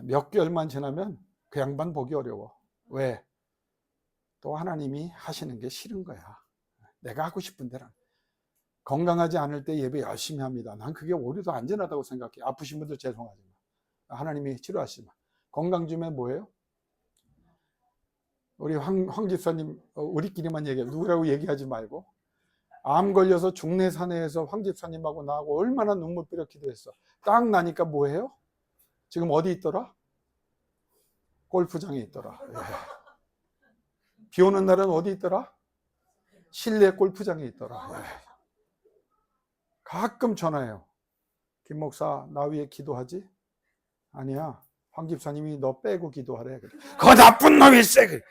몇 개월만 지나면 그 양반 보기 어려워. 왜? 또 하나님이 하시는 게 싫은 거야. 내가 하고 싶은 대로. 건강하지 않을 때 예배 열심히 합니다. 난 그게 오히려 안전하다고 생각해. 아프신 분들 죄송하지만 하나님이 치료하시면. 건강 중에 뭐예요? 우리 황 집사님, 우리끼리만 얘기해. 누구라고 얘기하지 말고. 암 걸려서 중내산해에서 황 집사님하고 나하고 얼마나 눈물 뿌려 기도했어. 딱 나니까 뭐해요? 지금 어디 있더라? 골프장에 있더라. 예. 비 오는 날은 어디 있더라? 실내 골프장에 있더라. 예. 가끔 전화해요. 김 목사, 나 위해 기도하지? 아니야. 황 집사님이 너 빼고 기도하래. 그래. 그 나쁜 놈이 쎄. 그래.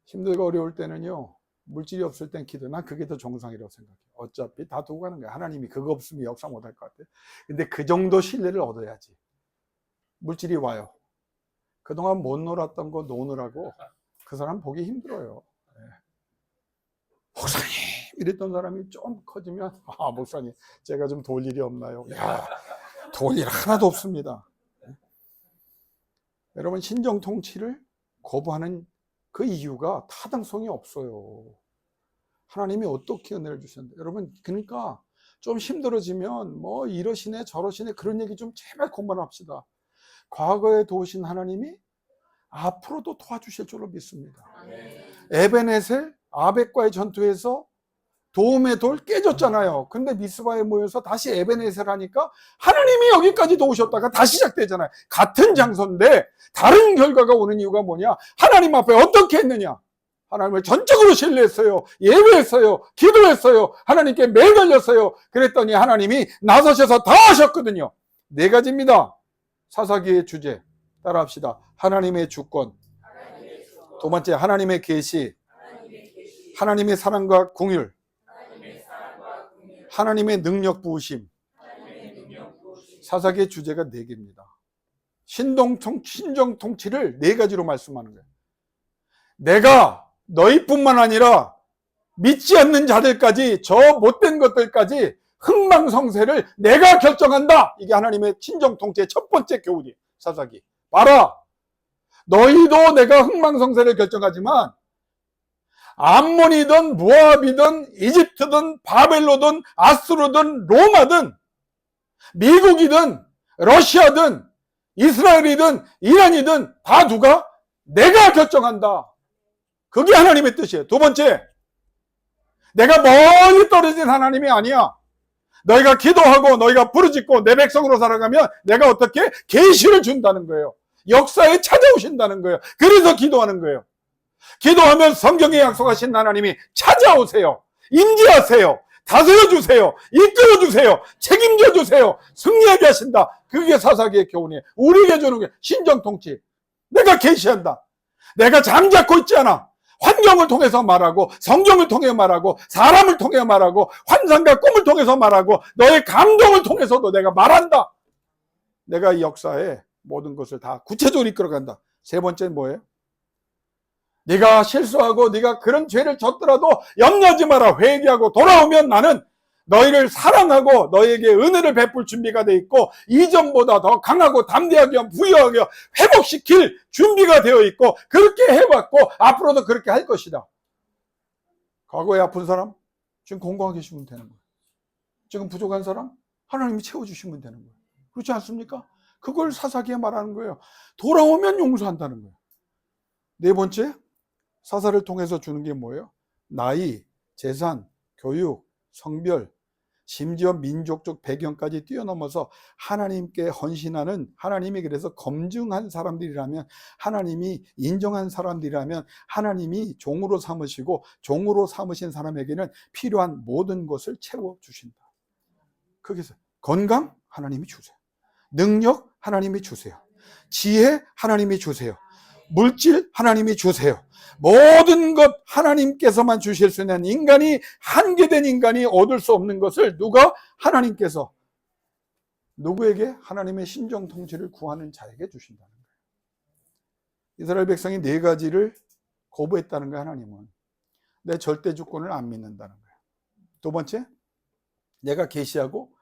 힘들고 어려울 때는요, 물질이 없을 땐 기도. 난 그게 더 정상이라고 생각해. 어차피 다 두고 가는 거야. 하나님이 그거 없으면 역사 못할 것 같아. 근데 그 정도 신뢰를 얻어야지. 물질이 와요. 그동안 못 놀았던 거 노느라고 그 사람 보기 힘들어요. 네. 목사님 이랬던 사람이 좀 커지면, 아 목사님 제가 좀 도울 일이 없나요? 야, 도울 일 하나도 없습니다. 네. 여러분 신정 통치를 거부하는 그 이유가 타당성이 없어요. 하나님이 어떻게 은혜를 주셨는데. 여러분 그러니까 좀 힘들어지면 뭐 이러시네 저러시네 그런 얘기 좀 제발 그만합시다. 과거에 도우신 하나님이 앞으로도 도와주실 줄로 믿습니다. 에벤에셀 아벡과의 전투에서 도움의 돌 깨졌잖아요. 근데 미스바에 모여서 다시 에벤에셀 하니까 하나님이 여기까지 도우셨다가 다시 시작되잖아요. 같은 장소인데 다른 결과가 오는 이유가 뭐냐? 하나님 앞에 어떻게 했느냐? 하나님을 전적으로 신뢰했어요. 예배했어요. 기도했어요. 하나님께 매달렸어요. 그랬더니 하나님이 나서셔서 다 하셨거든요. 4가지입니다. 사사기의 주제 따라합시다. 하나님의 주권, 두 번째 하나님의 계시, 하나님의 사랑과 긍휼, 하나님의 능력 부으심. 사사기의 주제가 4개입니다. 신정 통치를 4가지로 말씀하는 거예요. 내가 너희뿐만 아니라 믿지 않는 자들까지, 저 못된 것들까지 흥망성쇠를 내가 결정한다. 이게 하나님의 신정 통치의 첫 번째 교훈이에요. 사사기. 봐라. 너희도 내가 흥망성쇠를 결정하지만 암몬이든 모압이든 이집트든 바벨로든 아수르든 로마든 미국이든 러시아든 이스라엘이든 이란이든 다 누가? 내가 결정한다. 그게 하나님의 뜻이에요. 두 번째, 내가 멀리 떨어진 하나님이 아니야. 너희가 기도하고 너희가 부르짖고 내 백성으로 살아가면 내가 어떻게 계시를 준다는 거예요. 역사에 찾아오신다는 거예요. 그래서 기도하는 거예요. 기도하면 성경에 약속하신 하나님이 찾아오세요. 임재하세요. 다스려 주세요. 이끌어 주세요. 책임져 주세요. 승리하게 하신다. 그게 사사기의 교훈이에요. 우리에게 주는 게 신정통치. 내가 계시한다. 내가 잠잡고 있지 않아. 환경을 통해서 말하고 성경을 통해 말하고 사람을 통해 말하고 환상과 꿈을 통해서 말하고 너의 감동을 통해서도 내가 말한다. 내가 이 역사에 모든 것을 다 구체적으로 이끌어간다. 세 번째는 뭐예요? 네가 실수하고 네가 그런 죄를 졌더라도 염려하지 마라. 회개하고 돌아오면 나는 너희를 사랑하고 너희에게 은혜를 베풀 준비가 돼 있고 이전보다 더 강하고 담대하게 부유하게 회복시킬 준비가 되어 있고 그렇게 해왔고 앞으로도 그렇게 할 것이다. 과거에 아픈 사람 지금 건강하게 계시면 되는 거예요. 지금 부족한 사람 하나님이 채워주시면 되는 거예요. 그렇지 않습니까? 그걸 사사기에 말하는 거예요. 돌아오면 용서한다는 거예요. 네 번째, 사사를 통해서 주는 게 뭐예요? 나이, 재산, 교육, 성별, 심지어 민족적 배경까지 뛰어넘어서 하나님께 헌신하는, 하나님이 그래서 검증한 사람들이라면, 하나님이 인정한 사람들이라면 하나님이 종으로 삼으시고 종으로 삼으신 사람에게는 필요한 모든 것을 채워주신다. 거기서 건강 하나님이 주세요. 능력 하나님이 주세요. 지혜 하나님이 주세요. 물질 하나님이 주세요. 모든 것 하나님께서만 주실 수 있는, 인간이 한계된 인간이 얻을 수 없는 것을 누가? 하나님께서 누구에게? 하나님의 신정 통치를 구하는 자에게 주신다는 거예요. 이스라엘 백성이 네 가지를 거부했다는 거예요. 하나님은 내 절대 주권을 안 믿는다는 거예요. 두 번째, 내가 계시하고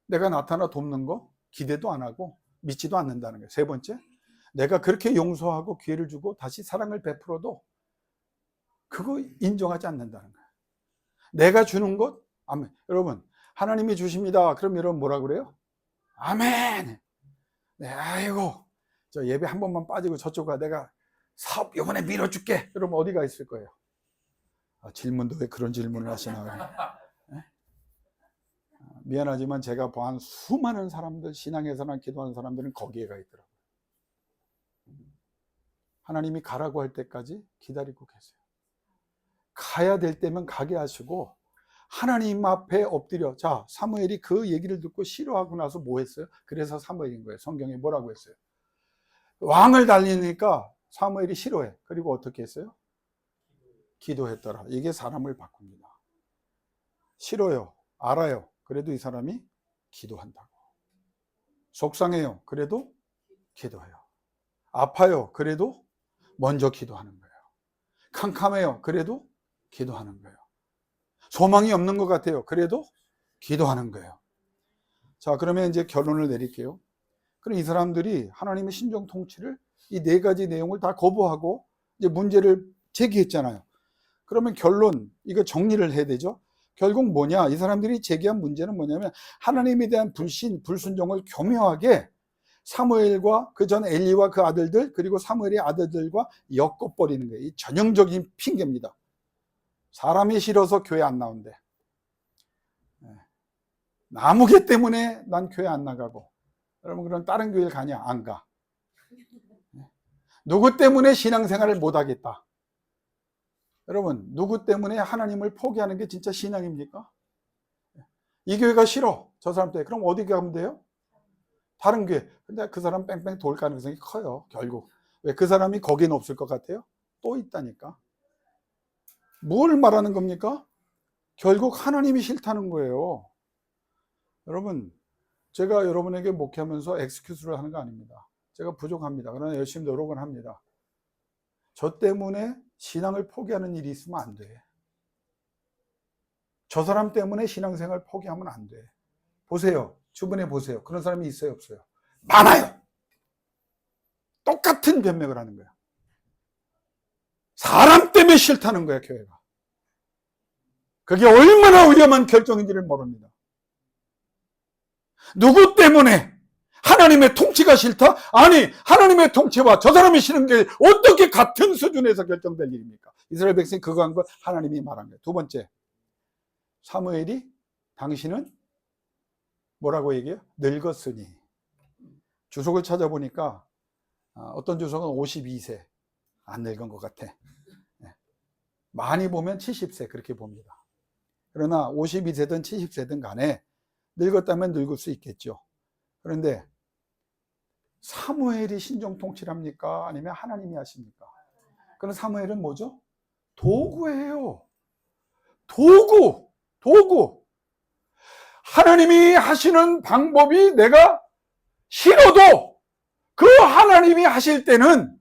내가 나타나 돕는 거 기대도 안 하고 믿지도 않는다는 거예요. 세 번째, 내가 그렇게 용서하고 기회를 주고 다시 사랑을 베풀어도 그거 인정하지 않는다는 거예요. 내가 주는 것, 아멘. 여러분, 하나님이 주십니다. 그럼 여러분 뭐라 그래요? 아멘. 네, 아이고, 저 예배 한 번만 빠지고 저쪽 가, 내가 사업 이번에 밀어줄게. 여러분 어디가 있을 거예요? 질문도 왜 그런 질문을 하시나? 네? 미안하지만 제가 보한 수많은 사람들, 신앙에서나 기도하는 사람들은 거기에 가 있더라고요. 하나님이 가라고 할 때까지 기다리고 계세요. 가야 될 때면 가게 하시고 하나님 앞에 엎드려. 자, 사무엘이 그 얘기를 듣고 싫어하고 나서 뭐 했어요? 그래서 사무엘인 거예요. 성경에 뭐라고 했어요? 왕을 달리니까 사무엘이 싫어해. 그리고 어떻게 했어요? 기도했더라. 이게 사람을 바꿉니다. 싫어요. 알아요. 그래도 이 사람이 기도한다고. 속상해요. 그래도 기도해요. 아파요. 그래도 먼저 기도하는 거예요. 캄캄해요. 그래도 기도하는 거예요. 소망이 없는 것 같아요. 그래도 기도하는 거예요. 자, 그러면 이제 결론을 내릴게요. 그럼 이 사람들이 하나님의 신정 통치를 이 네 가지 내용을 다 거부하고 이제 문제를 제기했잖아요. 그러면 결론, 이거 정리를 해야 되죠. 결국 뭐냐? 이 사람들이 제기한 문제는 뭐냐면 하나님에 대한 불순종을 교묘하게 사무엘과 그 전 엘리와 그 아들들, 그리고 사무엘의 아들들과 엮어버리는 거예요. 이 전형적인 핑계입니다. 사람이 싫어서 교회 안 나온대. 나무개 때문에 난 교회 안 나가고. 여러분, 그럼 다른 교회를 가냐? 안 가. 누구 때문에 신앙생활을 못 하겠다. 여러분, 누구 때문에 하나님을 포기하는 게 진짜 신앙입니까? 이 교회가 싫어. 저 사람 때문에. 그럼 어디 가면 돼요? 다른 교회. 근데 그 사람 뺑뺑 돌 가능성이 커요. 결국. 왜? 그 사람이 거기는 없을 것 같아요? 또 있다니까. 뭘 말하는 겁니까? 결국 하나님이 싫다는 거예요. 여러분, 제가 여러분에게 목회하면서 엑스큐즈를 하는 거 아닙니다. 제가 부족합니다. 그러나 열심히 노력을 합니다. 저 때문에 신앙을 포기하는 일이 있으면 안 돼. 저 사람 때문에 신앙생활 포기하면 안 돼. 보세요. 주변에 보세요. 그런 사람이 있어요, 없어요? 많아요. 똑같은 변명을 하는 거야. 사람 때문에 때문에 싫다는 거야, 교회가. 그게 얼마나 위험한 결정인지를 모릅니다. 누구 때문에? 하나님의 통치가 싫다? 아니, 하나님의 통치와 저 사람이 싫은 게 어떻게 같은 수준에서 결정될 일입니까? 이스라엘 백성이 그거 한 거 하나님이 말한 거예요. 두 번째, 사무엘이 당신은 뭐라고 얘기해요? 늙었으니. 주석을 찾아보니까 어떤 주석은 52세, 안 늙은 것 같아. 많이 보면 70세 그렇게 봅니다. 그러나 52세든 70세든 간에 늙었다면 늙을 수 있겠죠. 그런데 사무엘이 신정 통치를 합니까? 아니면 하나님이 하십니까? 그럼 사무엘은 뭐죠? 도구예요. 도구. 하나님이 하시는 방법이 내가 싫어도 그 하나님이 하실 때는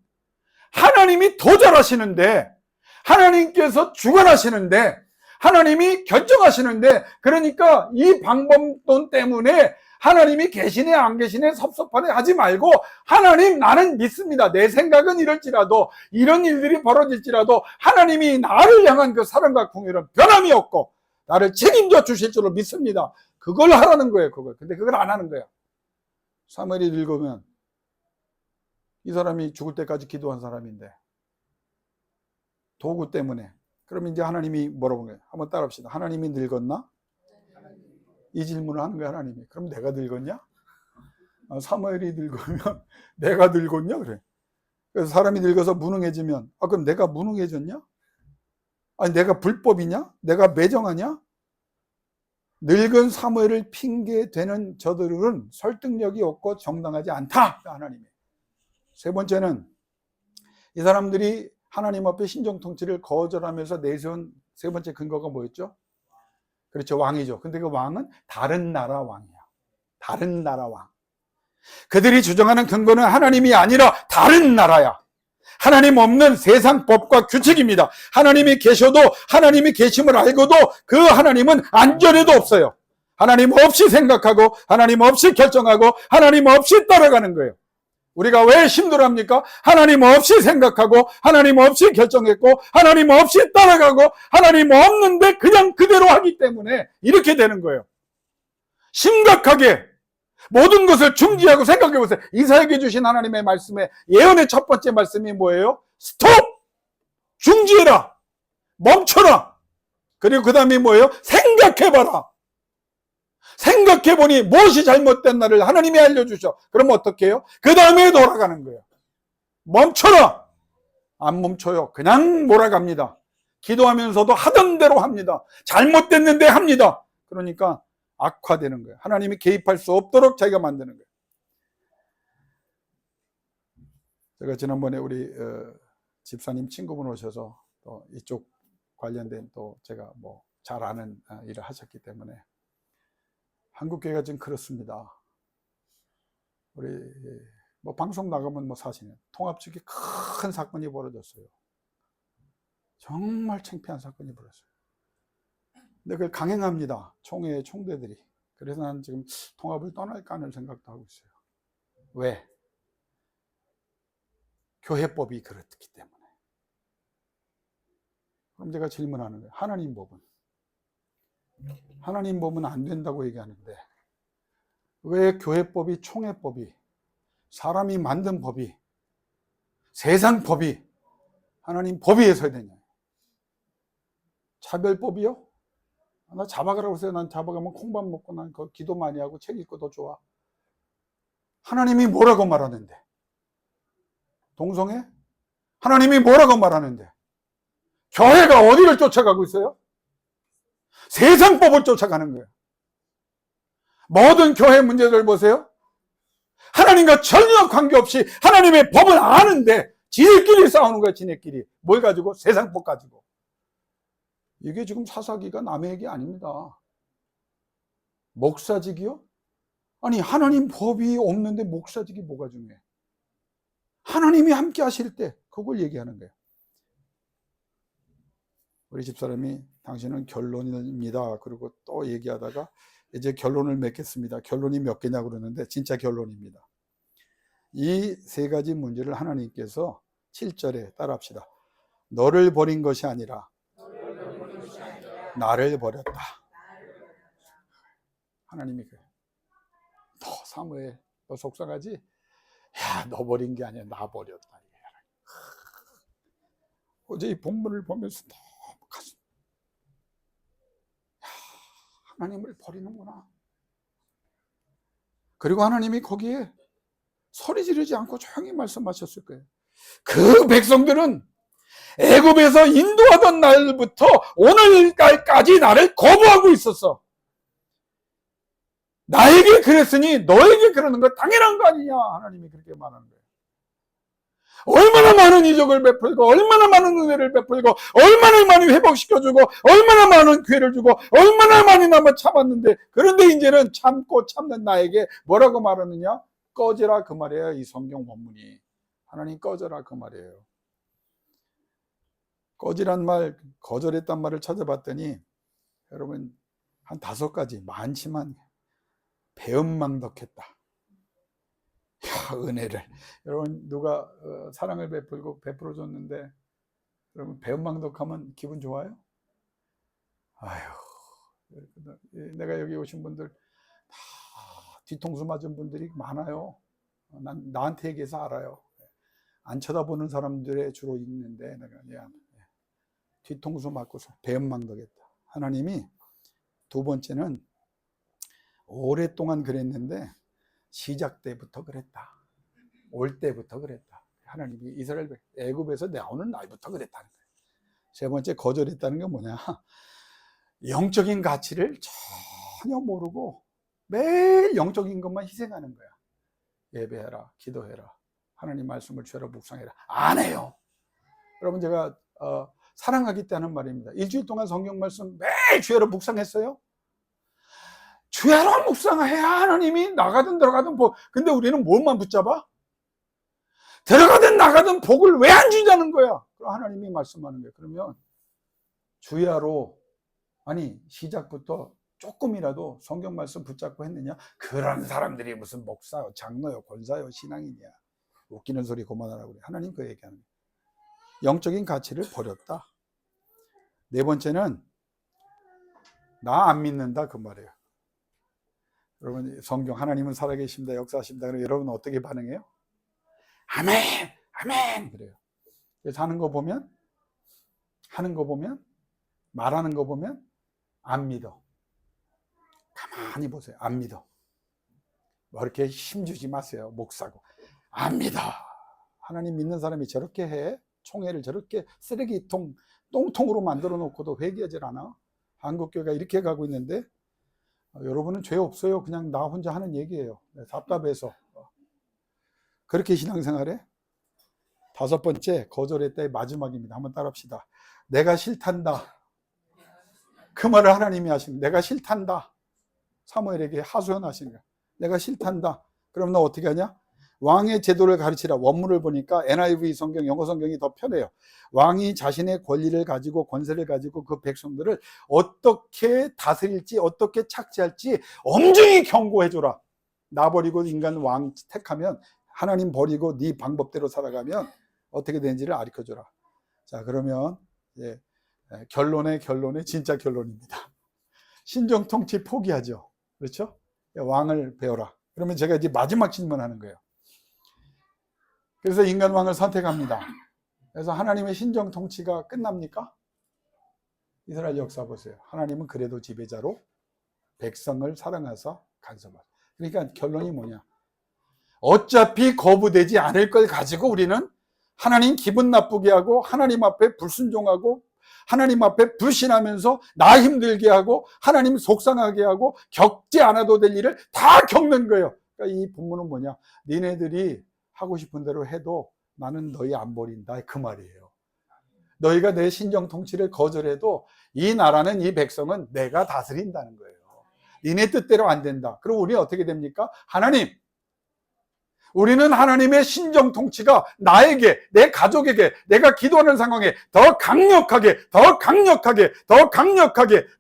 하나님이 더 잘하시는데, 하나님께서 주관하시는데, 하나님이 결정하시는데, 그러니까 이 방법 때문에 하나님이 계시네 안 계시네 섭섭하네 하지 말고, 하나님 나는 믿습니다. 내 생각은 이럴지라도, 이런 일들이 벌어질지라도 하나님이 나를 향한 그 사랑과 궁유는 변함이 없고 나를 책임져 주실 줄로 믿습니다. 그걸 하라는 거예요. 그걸. 근데 그걸 안 하는 거야. 사무엘이 늙으면 이 사람이 죽을 때까지 기도한 사람인데 도구 때문에. 그러면 이제 하나님이 뭐라고 하는 거예요? 한번 따라합시다. 하나님이 늙었나? 이 질문을 하는 거야, 하나님이. 그럼 내가 늙었냐? 사무엘이 늙으면 내가 늙었냐? 그래. 그래서 사람이 늙어서 무능해지면 그럼 내가 무능해졌냐? 아니 내가 불법이냐? 내가 매정하냐? 늙은 사무엘을 핑계대는 저들은 설득력이 없고 정당하지 않다. 하나님이. 세 번째는 이 사람들이 하나님 앞에 신정통치를 거절하면서 내세운 세 번째 근거가 뭐였죠? 그렇죠, 왕이죠. 근데 그 왕은 다른 나라 왕이야. 다른 나라 왕. 그들이 주장하는 근거는 하나님이 아니라 다른 나라야. 하나님 없는 세상 법과 규칙입니다. 하나님이 계셔도, 하나님이 계심을 알고도 그 하나님은 안전에도 없어요. 하나님 없이 생각하고 하나님 없이 결정하고 하나님 없이 따라가는 거예요. 우리가 왜 힘들어합니까? 하나님 없이 생각하고 하나님 없이 결정했고 하나님 없이 따라가고 하나님 없는데 그냥 그대로 하기 때문에 이렇게 되는 거예요. 심각하게 모든 것을 중지하고 생각해 보세요. 이사야에게 주신 하나님의 말씀의 예언의 첫 번째 말씀이 뭐예요? 스톱! 중지해라! 멈춰라! 그리고 그 다음에 뭐예요? 생각해봐라! 생각해보니 무엇이 잘못됐나를 하나님이 알려주셔. 그럼 어떻게 해요? 그 다음에 돌아가는 거예요. 멈춰라! 안 멈춰요. 그냥 몰아갑니다. 기도하면서도 하던 대로 합니다. 잘못됐는데 합니다. 그러니까 악화되는 거예요. 하나님이 개입할 수 없도록 자기가 만드는 거예요. 제가 지난번에 우리 집사님 친구분 오셔서 또 이쪽 관련된 또 제가 뭐 잘 아는 일을 하셨기 때문에 한국교회가 지금 그렇습니다. 우리 뭐 방송 나가면 뭐 사실은 통합 측에 큰 사건이 벌어졌어요. 정말 창피한 사건이 벌어졌어요. 근데 그걸 강행합니다. 총회 총대들이. 그래서 난 지금 통합을 떠날까 하는 생각도 하고 있어요. 왜? 교회법이 그렇기 때문에. 그럼 제가 질문하는 거예요. 하나님 법은 안 된다고 얘기하는데 왜 교회법이, 총회법이, 사람이 만든 법이, 세상 법이 하나님 법위에 서야 되냐? 차별법이요? 나 잡아가라고 했어요. 난 잡아가면 콩밥 먹고 난 기도 많이 하고 책 읽고 더 좋아. 하나님이 뭐라고 말하는데? 동성애? 하나님이 뭐라고 말하는데? 교회가 어디를 쫓아가고 있어요? 세상 법을 쫓아가는 거예요. 모든 교회 문제들 보세요. 하나님과 전혀 관계없이 하나님의 법을 아는데 지네끼리 싸우는 거예요. 지네끼리. 뭘 가지고? 세상 법 가지고. 이게 지금 사사기가 남의 얘기 아닙니다. 목사직이요? 아니 하나님 법이 없는데 목사직이 뭐가 중요해? 하나님이 함께 하실 때 그걸 얘기하는 거예요. 우리 집사람이 당신은 결론입니다. 그리고 또 얘기하다가 이제 결론을 맺겠습니다. 결론이 몇 개냐고 그러는데 진짜 결론입니다. 이 세 가지 문제를 하나님께서 7절에 따라합시다. 너를 버린 것이 아니라 나를 버렸다. 하나님이 그래. 너 사무엘, 너 속상하지? 야, 너 버린 게 아니야, 나 버렸다. 어제 이 본문을 보면서 너무 가슴, 야, 하나님을 버리는구나. 그리고 하나님이 거기에 소리 지르지 않고 조용히 말씀하셨을 거예요. 그 백성들은 애굽에서 인도하던 날부터 오늘날까지 나를 거부하고 있었어. 나에게 그랬으니 너에게 그러는 거 당연한 거 아니냐. 하나님이 그렇게 말하는 거예요. 얼마나 많은 이적을 베풀고 얼마나 많은 은혜를 베풀고 얼마나 많이 회복시켜주고 얼마나 많은 기회를 주고 얼마나 많이 남아 참았는데, 그런데 이제는 참고 참는 나에게 뭐라고 말하느냐? 꺼져라 그 말이에요. 이 성경 본문이. 하나님 꺼져라 그 말이에요. 꺼지란 말, 거절했단 말을 찾아봤더니 여러분 한 5가지, 많지만 배은망덕했다. 야, 은혜를. 여러분 누가 사랑을 베풀어 줬는데 여러분 배은망덕하면 기분 좋아요? 아유, 내가 여기 오신 분들 다 뒤통수 맞은 분들이 많아요. 난 나한테 얘기해서 알아요. 안 쳐다보는 사람들의 주로 있는데 내가 뒤통수 맞고서 배은망덕했다. 하나님이 두 번째는 오랫동안 그랬는데 시작 때부터 그랬다. 올 때부터 그랬다. 하나님이 이스라엘 애굽에서 나오는 날부터 그랬다는 거예요. 세 번째, 거절했다는 게 뭐냐? 영적인 가치를 전혀 모르고 매일 영적인 것만 희생하는 거야. 예배해라, 기도해라, 하나님 말씀을 주야라, 묵상해라. 안 해요. 여러분 제가 사랑하기 때 하는 말입니다. 일주일 동안 성경 말씀 매일 주야로 묵상했어요? 주야로 묵상해야 하나님이 나가든 들어가든 근데 우리는 뭘만 붙잡아? 들어가든 나가든 복을 왜 안 주자는 거야? 그럼 하나님이 말씀하는 거예요. 그러면 주야로, 아니 시작부터 조금이라도 성경 말씀 붙잡고 했느냐? 그런 사람들이 무슨 목사요, 장로요, 권사요, 신앙이냐. 웃기는 소리 그만하라고 그래. 하나님 그 얘기하는 거예요. 영적인 가치를 버렸다. 네 번째는 나 안 믿는다 그 말이에요. 여러분 성경 하나님은 살아계십니다, 역사하십니다. 그러면 여러분 어떻게 반응해요? 아멘, 아멘 그래요. 그래서 하는 거 보면, 말하는 거 보면 안 믿어. 가만히 보세요. 안 믿어. 뭐 이렇게 힘주지 마세요. 목사고 안 믿어. 하나님 믿는 사람이 저렇게 해? 총회를 저렇게 쓰레기통, 똥통으로 만들어 놓고도 회개하질 않아? 한국교회가 이렇게 가고 있는데 여러분은 죄 없어요. 그냥 나 혼자 하는 얘기예요. 답답해서. 그렇게 신앙생활해? 5번째, 거절했다의 마지막입니다. 한번 따라합시다. 내가 싫단다. 그 말을 하나님이 하십니다. 내가 싫단다. 사무엘에게 하소연하시는 거야. 내가 싫단다. 그럼 너 어떻게 하냐? 왕의 제도를 가르치라. 원문을 보니까 NIV 성경, 영어 성경이 더 편해요. 왕이 자신의 권리를 가지고 권세를 가지고 그 백성들을 어떻게 다스릴지, 어떻게 착지할지 엄중히 경고해줘라. 나 버리고 인간 왕 택하면, 하나님 버리고 네 방법대로 살아가면 어떻게 되는지를 가르쳐줘라. 자, 그러면 이제 결론의 진짜 결론입니다. 신정통치 포기하죠. 그렇죠? 왕을 배워라. 그러면 제가 이제 마지막 질문하는 거예요. 그래서 인간 왕을 선택합니다. 그래서 하나님의 신정 통치가 끝납니까? 이스라엘 역사 보세요. 하나님은 그래도 지배자로 백성을 사랑하사 간섭하라. 그러니까 결론이 뭐냐? 어차피 거부되지 않을 걸 가지고 우리는 하나님 기분 나쁘게 하고 하나님 앞에 불순종하고 하나님 앞에 불신하면서 나 힘들게 하고 하나님 속상하게 하고 겪지 않아도 될 일을 다 겪는 거예요. 그러니까 이 본문은 뭐냐? 니네들이 하고 싶은 대로 해도 나는 너희 안 버린다 그 말이에요. 너희가 내 신정 통치를 거절해도 이 나라는, 이 백성은 내가 다스린다는 거예요. 니네 뜻대로 안 된다. 그럼 우리 어떻게 됩니까? 하나님, 우리는 하나님의 신정 통치가 나에게, 내 가족에게, 내가 기도하는 상황에 더 강력하게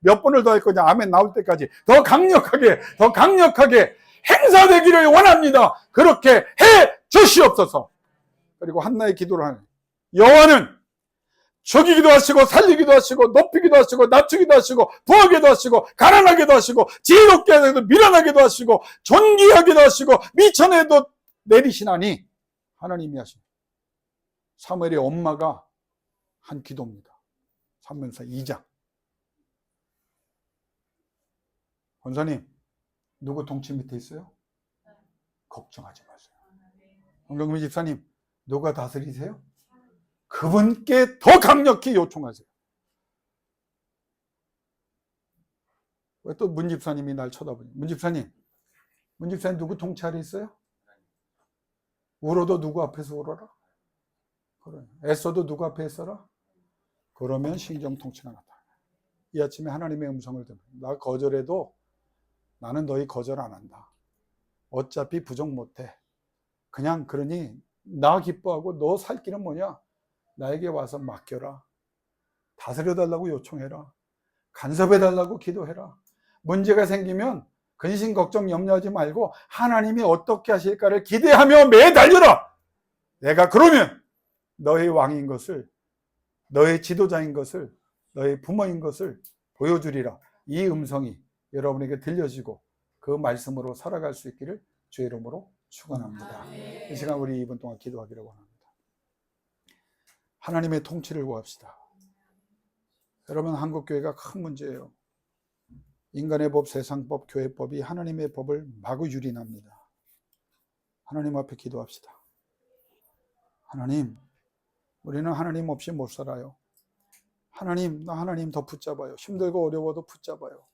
몇 번을 더 할 거냐? 아멘 나올 때까지 더 강력하게 행사되기를 원합니다. 그렇게 해 주시옵소서. 그리고 한나의 기도를 하는, 여호와는 죽이기도 하시고 살리기도 하시고 높이기도 하시고 낮추기도 하시고 부하기도 하시고 가난하게도 하시고 지혜롭게 하시고 미련하게도 하시고 존귀하게도 하시고 미천에도 내리시나니 하나님이 하십니다. 사무엘의 엄마가 한 기도입니다. 사무엘상 2장. 권사님, 누구 통치 밑에 있어요? 걱정하지 마세요. 홍경민 집사님, 누가 다스리세요? 그분께 더 강력히 요청하세요. 왜 또 문 집사님이 날 쳐다보니? 문 집사님 누구 통치 아래 있어요? 울어도 누구 앞에서 울어라? 그래. 애써도 누구 앞에 있어라? 그러면 신정 통치가 나타나. 이 아침에 하나님의 음성을 듣는, 나 거절해도 나는 너희 거절 안 한다. 어차피 부정 못해. 그냥 그러니 나 기뻐하고 너 살 길은 뭐냐? 나에게 와서 맡겨라. 다스려달라고 요청해라. 간섭해달라고 기도해라. 문제가 생기면 근심 걱정 염려하지 말고 하나님이 어떻게 하실까를 기대하며 매달려라. 내가 그러면 너의 왕인 것을, 너의 지도자인 것을, 너의 부모인 것을 보여주리라. 이 음성이 여러분에게 들려지고 그 말씀으로 살아갈 수 있기를 주의 이름으로 축원합니다. 이 시간 우리 2분 동안 기도하기를 원합니다. 하나님의 통치를 구합시다. 여러분, 한국교회가 큰 문제예요. 인간의 법, 세상법, 교회법이 하나님의 법을 마구 유린합니다. 하나님 앞에 기도합시다. 하나님, 우리는 하나님 없이 못 살아요. 하나님, 나 하나님 더 붙잡아요. 힘들고 어려워도 붙잡아요.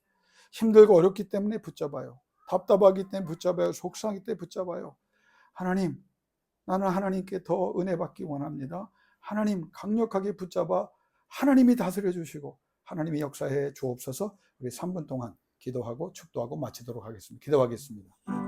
힘들고 어렵기 때문에 붙잡아요. 답답하기 때문에 붙잡아요. 속상하기 때문에 붙잡아요. 하나님, 나는 하나님께 더 은혜 받기 원합니다. 하나님 강력하게 붙잡아 하나님이 다스려 주시고 하나님이 역사해 주옵소서. 우리 3분 동안 기도하고 축도하고 마치도록 하겠습니다. 기도하겠습니다.